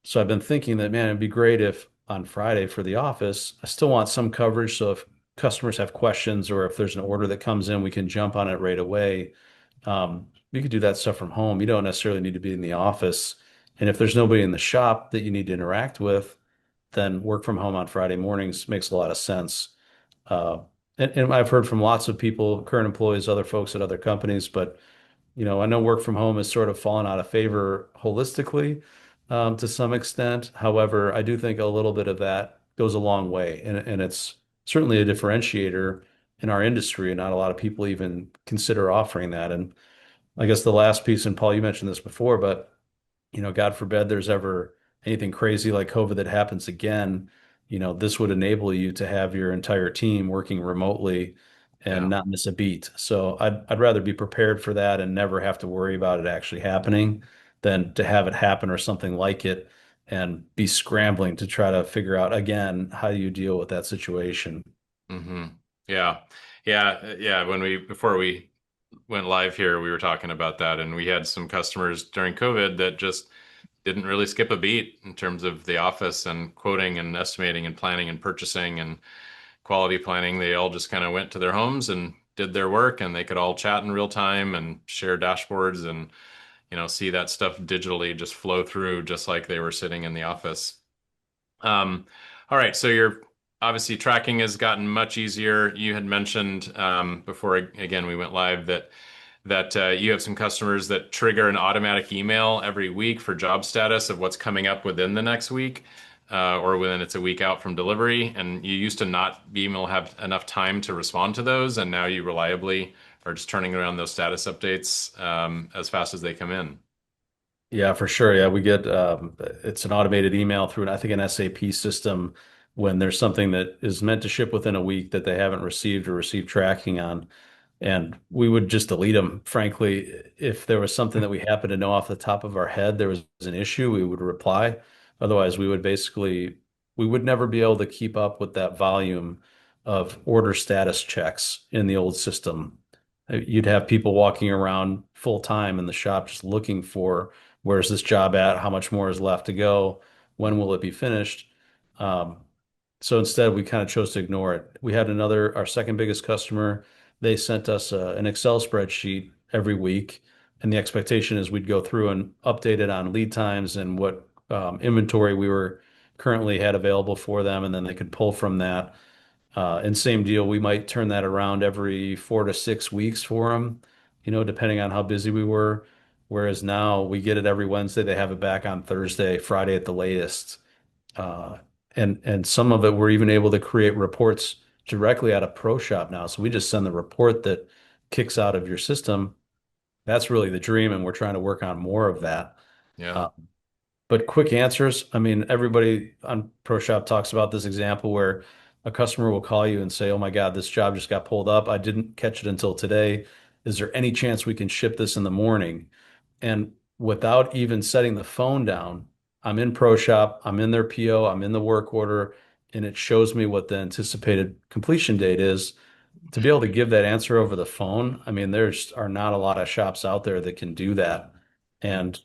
So I've been thinking that, man, it'd be great if on Friday for the office, I still want some coverage. So if customers have questions or if there's an order that comes in, we can jump on it right away. We could do that stuff from home. You don't necessarily need to be in the office. And if there's nobody in the shop that you need to interact with, then work from home on Friday mornings makes a lot of sense. Uh, and I've heard from lots of people, current employees, other folks at other companies, but I know work from home has sort of fallen out of favor holistically, to some extent. However, I do think a little bit of that goes a long way, and it's certainly a differentiator in our industry, and not a lot of people even consider offering that. And I guess the last piece, and Paul, you mentioned this before, but God forbid there's ever anything crazy like COVID that happens again, this would enable you to have your entire team working remotely and Yeah. not miss a beat. So I'd rather be prepared for that and never have to worry about it actually happening than to have it happen or something like it and be scrambling to try to figure out again how do you deal with that situation. Hmm. Yeah. Yeah. Yeah. Before we went live here, we were talking about that, and we had some customers during COVID that just didn't really skip a beat in terms of the office and quoting and estimating and planning and purchasing and quality planning. They all just kind of went to their homes and did their work, and they could all chat in real time and share dashboards and, see that stuff digitally just flow through just like they were sitting in the office. All right, so your obviously tracking has gotten much easier. You had mentioned before again we went live that you have some customers that trigger an automatic email every week for job status of what's coming up within the next week, or within it's a week out from delivery. And you used to not be able to have enough time to respond to those, and now you reliably are just turning around those status updates as fast as they come in. Yeah, for sure. Yeah, we get it's an automated email through, I think, an SAP system when there's something that is meant to ship within a week that they haven't received or received tracking on. And we would just delete them. Frankly, if there was something that we happened to know off the top of our head, there was an issue, we would reply. Otherwise, we would never be able to keep up with that volume of order status checks in the old system. You'd have people walking around full time in the shop just looking for where's this job at? How much more is left to go? When will it be finished? Um, so instead, we kind of chose to ignore it. We had our second biggest customer. They sent us an Excel spreadsheet every week, and the expectation is we'd go through and update it on lead times and what inventory we were currently had available for them, and then they could pull from that. And same deal, we might turn that around every 4 to 6 weeks for them, depending on how busy we were. Whereas now we get it every Wednesday. They have it back on Thursday, Friday at the latest. Uh, and some of it we're even able to create reports directly out of ProShop now. So we just send the report that kicks out of your system. That's really the dream, and we're trying to work on more of that. Yeah. Uh, but quick answers. I mean, everybody on ProShop talks about this example where a customer will call you and say, "Oh my God, this job just got pulled up. I didn't catch it until today. Is there any chance we can ship this in the morning?" And without even setting the phone down, I'm in ProShop, I'm in their PO, I'm in the work order, and it shows me what the anticipated completion date is. To be able to give that answer over the phone, I mean, there's are not a lot of shops out there that can do that. And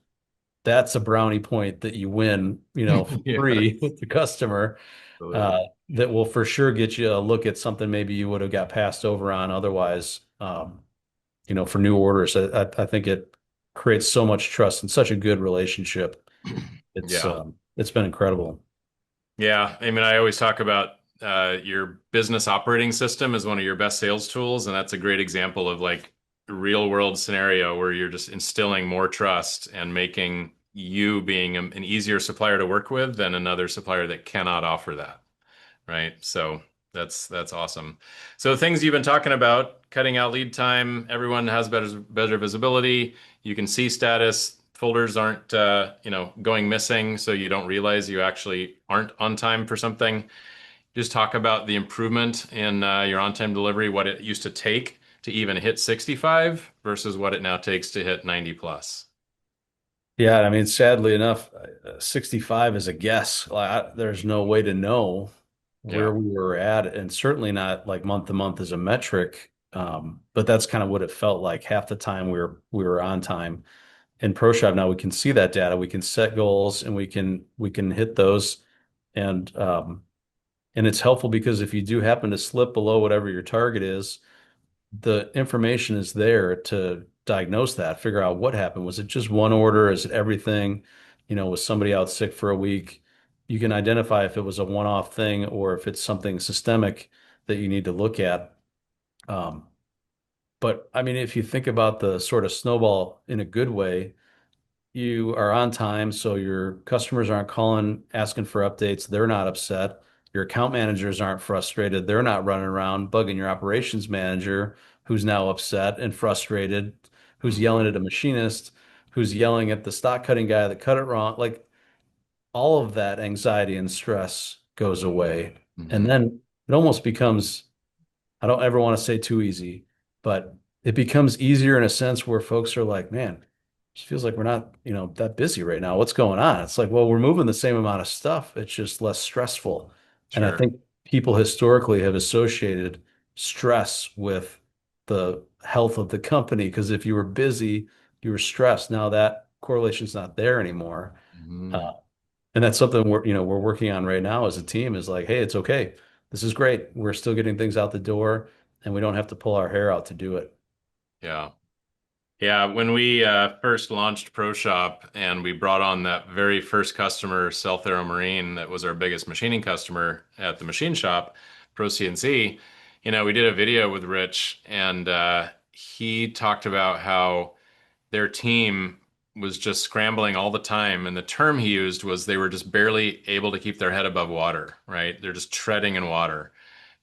that's a brownie point that you win, for Yeah, free with the customer, uh, absolutely. that will for sure get you a look at something maybe you would have got passed over on otherwise. For new orders. I think it creates so much trust and such a good relationship. Yeah. It's been incredible. Yeah. I mean, I always talk about your business operating system as one of your best sales tools, and that's a great example of like a real world scenario where you're just instilling more trust and making you being an easier supplier to work with than another supplier that cannot offer that. Right? So that's awesome. So the things you've been talking about, cutting out lead time, everyone has better visibility. You can see status. Folders aren't going missing, so you don't realize you actually aren't on time for something. Just talk about the improvement in your on-time delivery, what it used to take to even hit 65 versus what it now takes to hit 90 plus. Yeah, I mean, sadly enough, 65 is a guess. There's no way to know Yeah. where we were at, and certainly not like month to month as a metric. But that's kind of what it felt like. Half the time we were on time. In ProShop now we can see that data. We can set goals and we can hit those. And it's helpful because if you do happen to slip below whatever your target is, the information is there to diagnose that, figure out what happened. Was it just one order? Is it everything? Was somebody out sick for a week? You can identify if it was a one-off thing or if it's something systemic that you need to look at. Um, but I mean, if you think about the sort of snowball in a good way, you are on time, so your customers aren't calling asking for updates. They're not upset. Your account managers aren't frustrated. They're not running around bugging your operations manager, who's now upset and frustrated, who's yelling at a machinist, who's yelling at the stock cutting guy that cut it wrong. Like all of that anxiety and stress goes away. And Hmm. then it almost becomes, I don't ever want to say too easy, but it becomes easier in a sense where folks are like, man, it just feels like we're not, that busy right now. What's going on? It's like, well, we're moving the same amount of stuff. It's just less stressful. And I Sure. think people historically have associated stress with the health of the company because if you were busy, you were stressed. Now that correlation's not there anymore. Mhm. Uh, and that's something we're working on right now as a team is like, hey, it's okay. This is great. We're still getting things out the door and we don't have to pull our hair out to do it. Yeah. Yeah, when we first launched ProShop and we brought on that very first customer, South Aero Marine, that was our biggest machining customer at the machine shop, Pro CNC, we did a video with Rich and he talked about how their team was just scrambling all the time. And the term he used was they were just barely able to keep their head above water, right? They're just treading in water.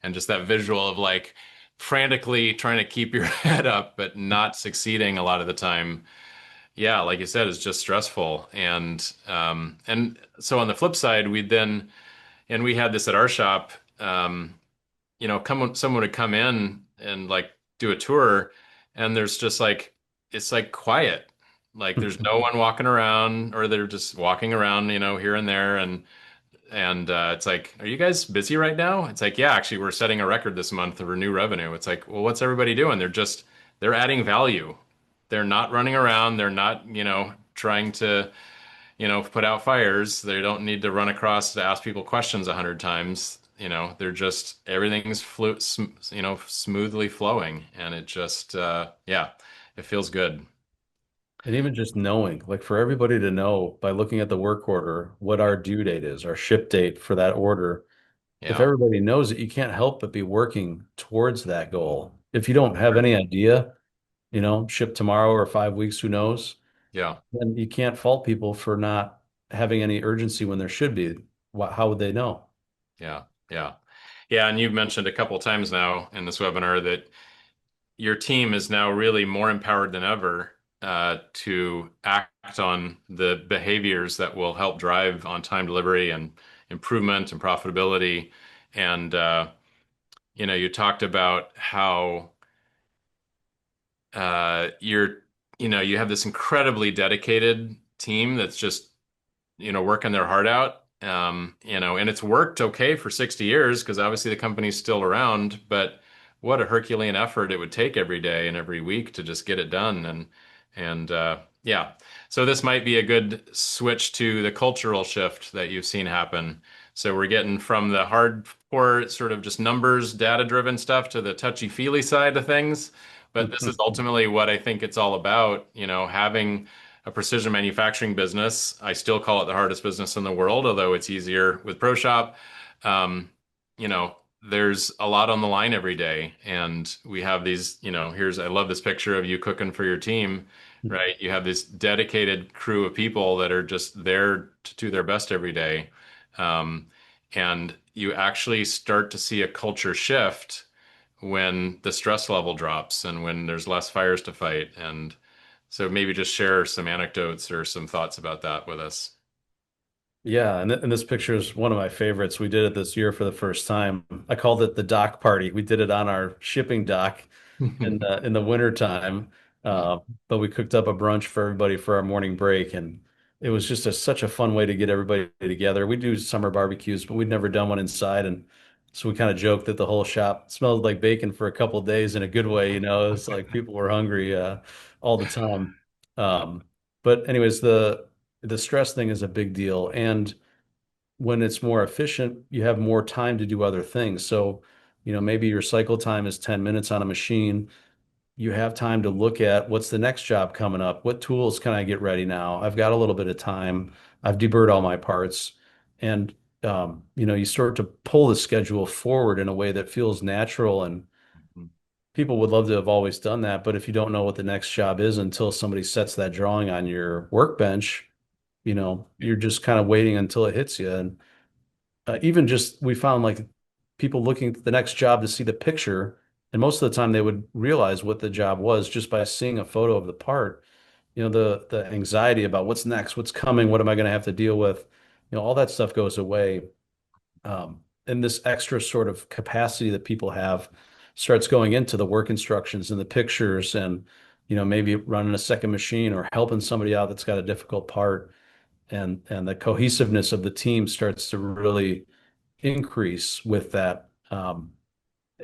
And just that visual of like frantically trying to keep your head up, but not succeeding a lot of the time. Yeah, like you said, is just stressful. And so on the flip side, we had this at our shop. Someone would come in and like do a tour, and there's just like it's like quiet, like there's no one walking around, or they're just walking around, here and there, and it's like, are you guys busy right now? It's like, yeah, actually, we're setting a record this month for new revenue. It's like, well, what's everybody doing? They're adding value. They're not running around. They're not, trying to, put out fires. They don't need to run across to ask people questions 100 times. They're just everything's smoothly flowing, and it just, yeah, it feels good. And even just knowing, like for everybody to know by looking at the work order, what our due date is, our ship date for that order. If Yeah. everybody knows it, you can't help but be working towards that goal. If you don't have any idea, ship tomorrow or 5 weeks, who knows? Yeah. then you can't fault people for not having any urgency when there should be. How would they know? Yeah. Yeah. Yeah. And you've mentioned a couple times now in this webinar that your team is now really more empowered than ever to act on the behaviors that will help drive on-time delivery and improvement and profitability. And you talked about how you're, you have this incredibly dedicated team that's just working their heart out. And it's worked okay for 60 years because obviously the company's still around, but what a Herculean effort it would take every day and every week to just get it done. And yeah, so this might be a good switch to the cultural shift that you've seen happen. So we're getting from the hardcore sort of just numbers, data-driven stuff to the touchy-feely side of things. But this is ultimately what I think it's all about, having a precision manufacturing business. I still call it the hardest business in the world, although it's easier with ProShop. Um, there's a lot on the line every day, and we have these. I love this picture of you cooking for your team, right? You have this dedicated crew of people that are just there to do their best every day, um, and you actually start to see a culture shift when the stress level drops and when there's less fires to fight. And so maybe just share some anecdotes or some thoughts about that with us. Yeah, and this picture is one of my favorites. We did it this year for the first time. I called it the dock party. We did it on our shipping dock in the winter time. Uh, but we cooked up a brunch for everybody for our morning break, and it was just such a fun way to get everybody together. We do summer barbecues, but we'd never done one inside, and so we kind of joked that the whole shop smelled like bacon for a couple of days in a good way. It's like people were hungry all the time. Um, but anyways, the stress thing is a big deal, and when it's more efficient, you have more time to do other things. So, maybe your cycle time is 10 minutes on a machine. You have time to look at what's the next job coming up? What tools can I get ready now? I've got a little bit of time. I've deburred all my parts. And, you start to pull the schedule forward in a way that feels natural. And people would love to have always done that. But if you don't know what the next job is until somebody sets that drawing on your workbench, you're just kind of waiting until it hits you. And even just we found like people looking at the next job to see the picture, and most of the time they would realize what the job was just by seeing a photo of the part. The anxiety about what's next, what's coming, what am I going to have to deal with? All that stuff goes away. And this extra sort of capacity that people have starts going into the work instructions and the pictures and maybe running a second machine or helping somebody out that's got a difficult part and the cohesiveness of the team starts to really increase with that. And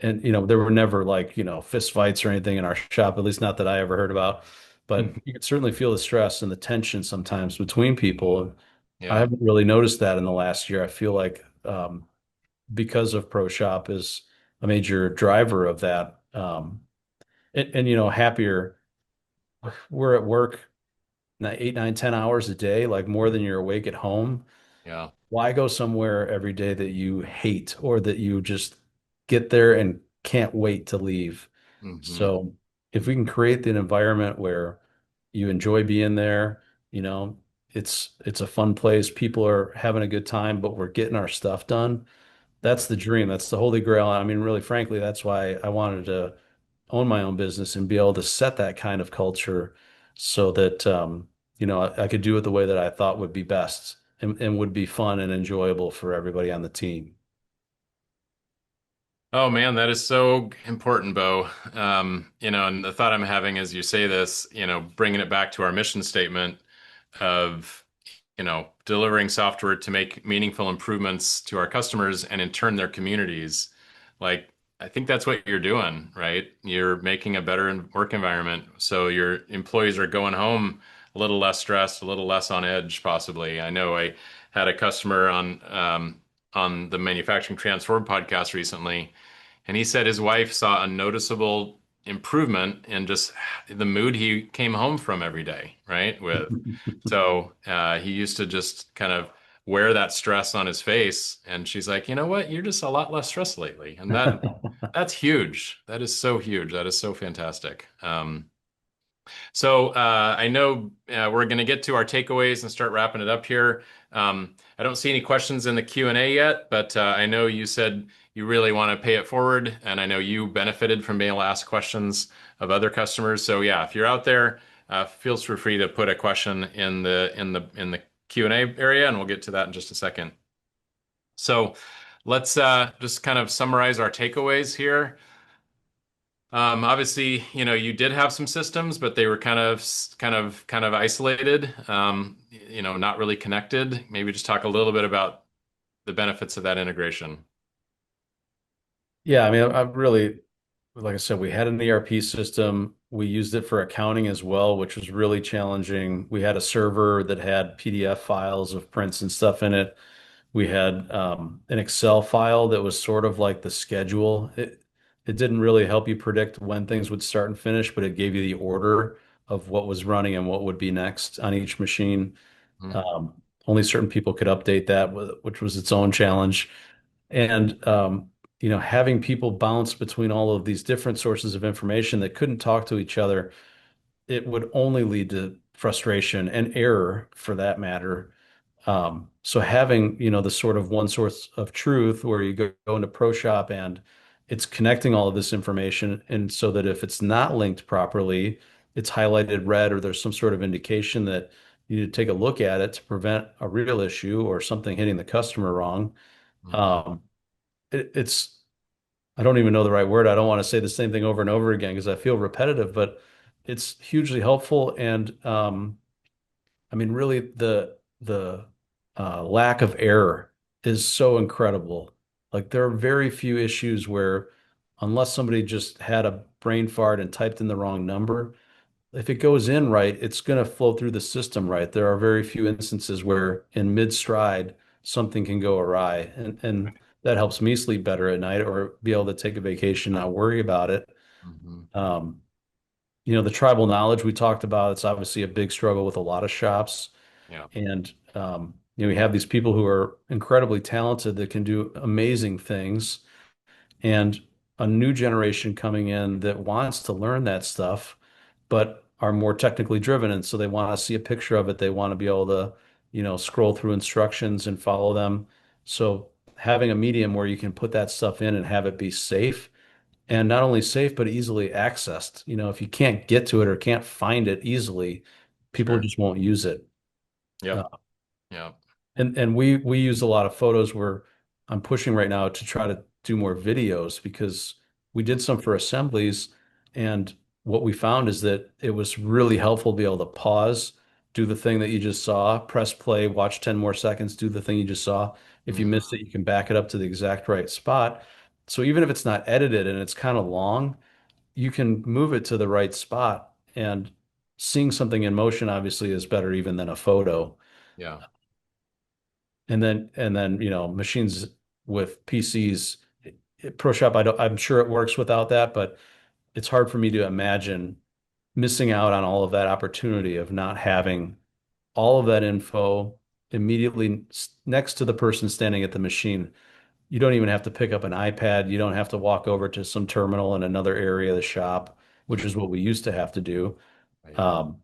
there were never like, fist fights or anything in our shop, at least not that I ever heard about. But you could certainly feel the stress and the tension sometimes between people. I Yeah. haven't really noticed that in the last year. I feel like because of ProShop is a major driver of that. And happier. We're at work 8, 9, 10 hours a day, like more than you're awake at home. Yeah. Why go somewhere every day that you hate or that you just get there and can't wait to leave? Hmm. So if we can create an environment where you enjoy being there, you know, it's a fun place. People are having a good time, but we're getting our stuff done. That's the dream. That's the holy grail. I mean, really, frankly, that's why I wanted to own my own business and be able to set that kind of culture so that I could do it the way that I thought would be best and would be fun and enjoyable for everybody on the team. Oh man, that is so important, Beau. And the thought I'm having as you say this, bringing it back to our mission statement of, delivering software to make meaningful improvements to our customers and in turn their communities. Like, I think that's what you're doing, right? You're making a better work environment so your employees are going home a little less stressed, a little less on edge, possibly. I know I had a customer on the Manufacturing Transform podcast recently, and he said his wife saw a noticeable improvement in just the mood he came home from every day, right? He used to just kind of wear that stress on his face, and she's like, you know what? You're just a lot less stressed lately, and that's huge. That is so huge. That is so fantastic. So I know we're going to get to our takeaways and start wrapping it up here. I don't see any questions in the Q&A yet, but I know you said you really want to pay it forward, and I know you benefited from being able to ask questions of other customers. So yeah, if you're out there, feel free to put a question in the Q&A area, and we'll get to that in just a second. So let's just kind of summarize our takeaways here. Obviously, you did have some systems, but they were kind of isolated, not really connected. Maybe just talk a little bit about the benefits of that integration. Yeah, I mean, I really, like I said, we had an ERP system. We used it for accounting as well, which was really challenging. We had a server that had PDF files of prints and stuff in it. We had an Excel file that was sort of like the schedule. It didn't really help you predict when things would start and finish, but it gave you the order of what was running and what would be next on each machine. Mhm. Um, Only certain people could update that, which was its own challenge. And having people bounce between all of these different sources of information that couldn't talk to each other, it would only lead to frustration and error for that matter. So having, the sort of one source of truth where you go into ProShop and it's connecting all of this information, and so that if it's not linked properly, it's highlighted red or there's some sort of indication that you need to take a look at it to prevent a real issue or something hitting the customer wrong. Mhm. Um, it's I don't even know the right word. I don't want to say the same thing over and over again because I feel repetitive, but it's hugely helpful. And I mean, really, the lack of error is so incredible. Like there are very few issues where, unless somebody just had a brain fart and typed in the wrong number, if it goes in right, it's going to flow through the system right. There are very few instances where in mid-stride something can go awry, and that helps me sleep better at night or be able to take a vacation, not worry about it. Mhm. Um, the tribal knowledge we talked about, it's obviously a big struggle with a lot of shops. Yeah, And we have these people who are incredibly talented that can do amazing things, and a new generation coming in that wants to learn that stuff, but are more technically driven. And so they want to see a picture of it. They want to be able to, scroll through instructions and follow them. So having a medium where you can put that stuff in and have it be safe, and not only safe, but easily accessed. If you can't get to it or can't find it easily, people sure. just won't use it. Uh, Yep. Yep. and we use a lot of photos where I'm pushing right now to try to do more videos because we did some for assemblies, and what we found is that it was really helpful to be able to pause, do the thing that you just saw, press play, watch 10 more seconds, do the thing you just saw. If you missed Mhm. it, you can back it up to the exact right spot. So even if it's not edited and it's kind of long, you can move it to the right spot, and seeing something in motion obviously is better even than a photo. Yeah, And then, machines with PCs, ProShop, I'm sure it works without that, but it's hard for me to imagine missing out on all of that opportunity of not having all of that info immediately next to the person standing at the machine. You don't even have to pick up an iPad. You don't have to walk over to some terminal in another area of the shop, which is what we used to have to do. right. Um,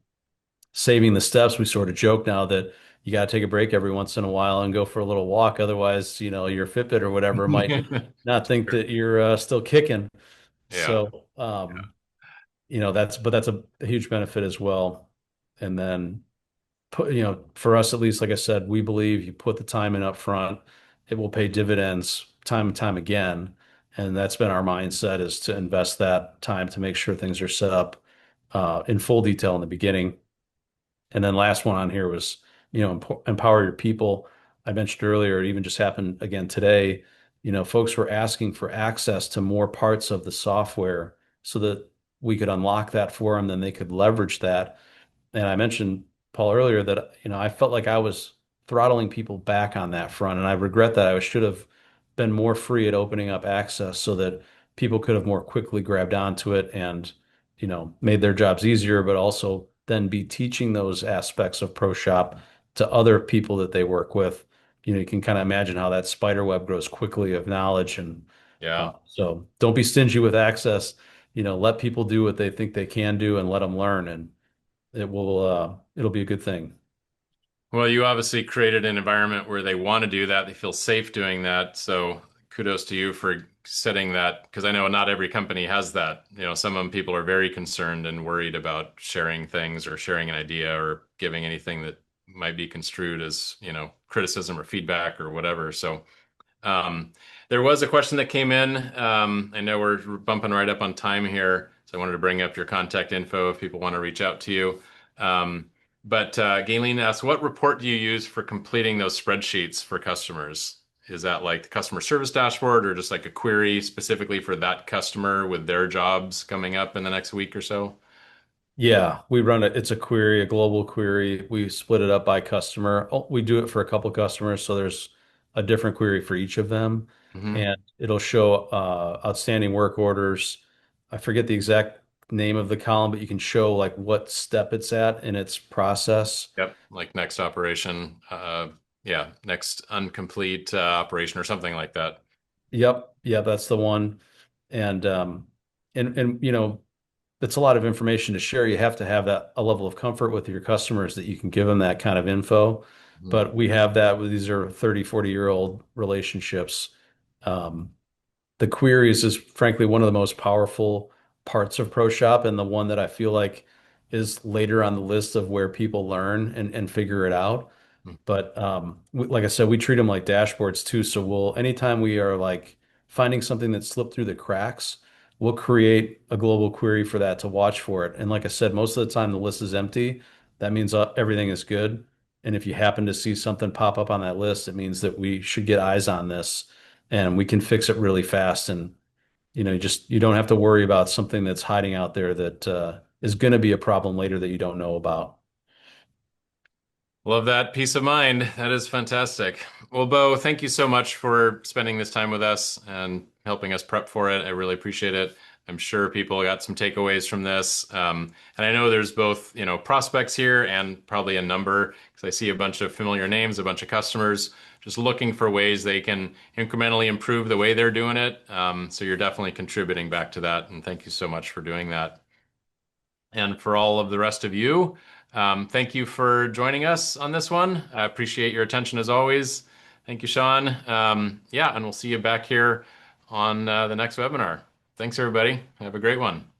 Saving the steps, we sort of joke now that you got to take a break every once in a while and go for a little walk. Otherwise, your Fitbit or whatever might not think Sure. that you're still kicking. Yeah. So, that's a huge benefit as well. And then for us at least, like I said, we believe you put the time in up front, it will pay dividends time and time again. And that's been our mindset, is to invest that time to make sure things are set up in full detail in the beginning. And then last one on here was, empower your people. I mentioned earlier, it even just happened again today. Folks were asking for access to more parts of the software so that we could unlock that for them, then they could leverage that. And I mentioned, Paul, earlier that, I felt like I was throttling people back on that front. And I regret that. I should have been more free at opening up access so that people could have more quickly grabbed onto it and, made their jobs easier, but also then be teaching those aspects of ProShop to other people that they work with. You can kind of imagine how that spider web grows quickly of knowledge. And Yeah. so don't be stingy with access. Let people do what they think they can do and let them learn. And it'll be a good thing. Well, you obviously created an environment where they want to do that. They feel safe doing that. So kudos to you for setting that, because I know not every company has that. Some of them people are very concerned and worried about sharing things or sharing an idea or giving anything that might be construed as, criticism or feedback or whatever. So Um, there was a question that came in. I know we're bumping right up on time here, so I wanted to bring up your contact info if people want to reach out to you. But Galen asks, what report do you use for completing those spreadsheets for customers? Is that like the customer service dashboard or just like a query specifically for that customer with their jobs coming up in the next week or so? Yeah, we run it. It's a query, a global query. We split it up by customer. Oh, we do it for a couple customers, so there's a different query for each of them, Hmm. and it'll show outstanding work orders. I forget the exact name of the column, but you can show like what step it's at in its process. Yep, like next operation, yeah, next incomplete operation or something like that. Yep, yeah, that's the one. And it's a lot of information to share. You have to have that a level of comfort with your customers that you can give them that kind of info. Mhm. But we have that with these are 30, 40-year-old relationships. Um, the queries is frankly one of the most powerful parts of ProShop and the one that I feel like is later on the list of where people learn and figure it out. But like I said, we treat them like dashboards too. So anytime we are like finding something that slipped through the cracks, we'll create a global query for that to watch for it. And like I said, most of the time the list is empty. That means everything is good. And if you happen to see something pop up on that list, it means that we should get eyes on this and we can fix it really fast. And you don't have to worry about something that's hiding out there that is going to be a problem later that you don't know about. Love that peace of mind. That is fantastic. Well, Beau, thank you so much for spending this time with us and helping us prep for it. I really appreciate it. I'm sure people got some takeaways from this. And I know there's both, prospects here and probably a number, because I see a bunch of familiar names, a bunch of customers just looking for ways they can incrementally improve the way they're doing it. So you're definitely contributing back to that. And thank you so much for doing that. And for all of the rest of you, thank you for joining us on this one. I appreciate your attention as always. Thank you, Sean. Yeah, and we'll see you back here on the next webinar. Thanks, everybody. Have a great one.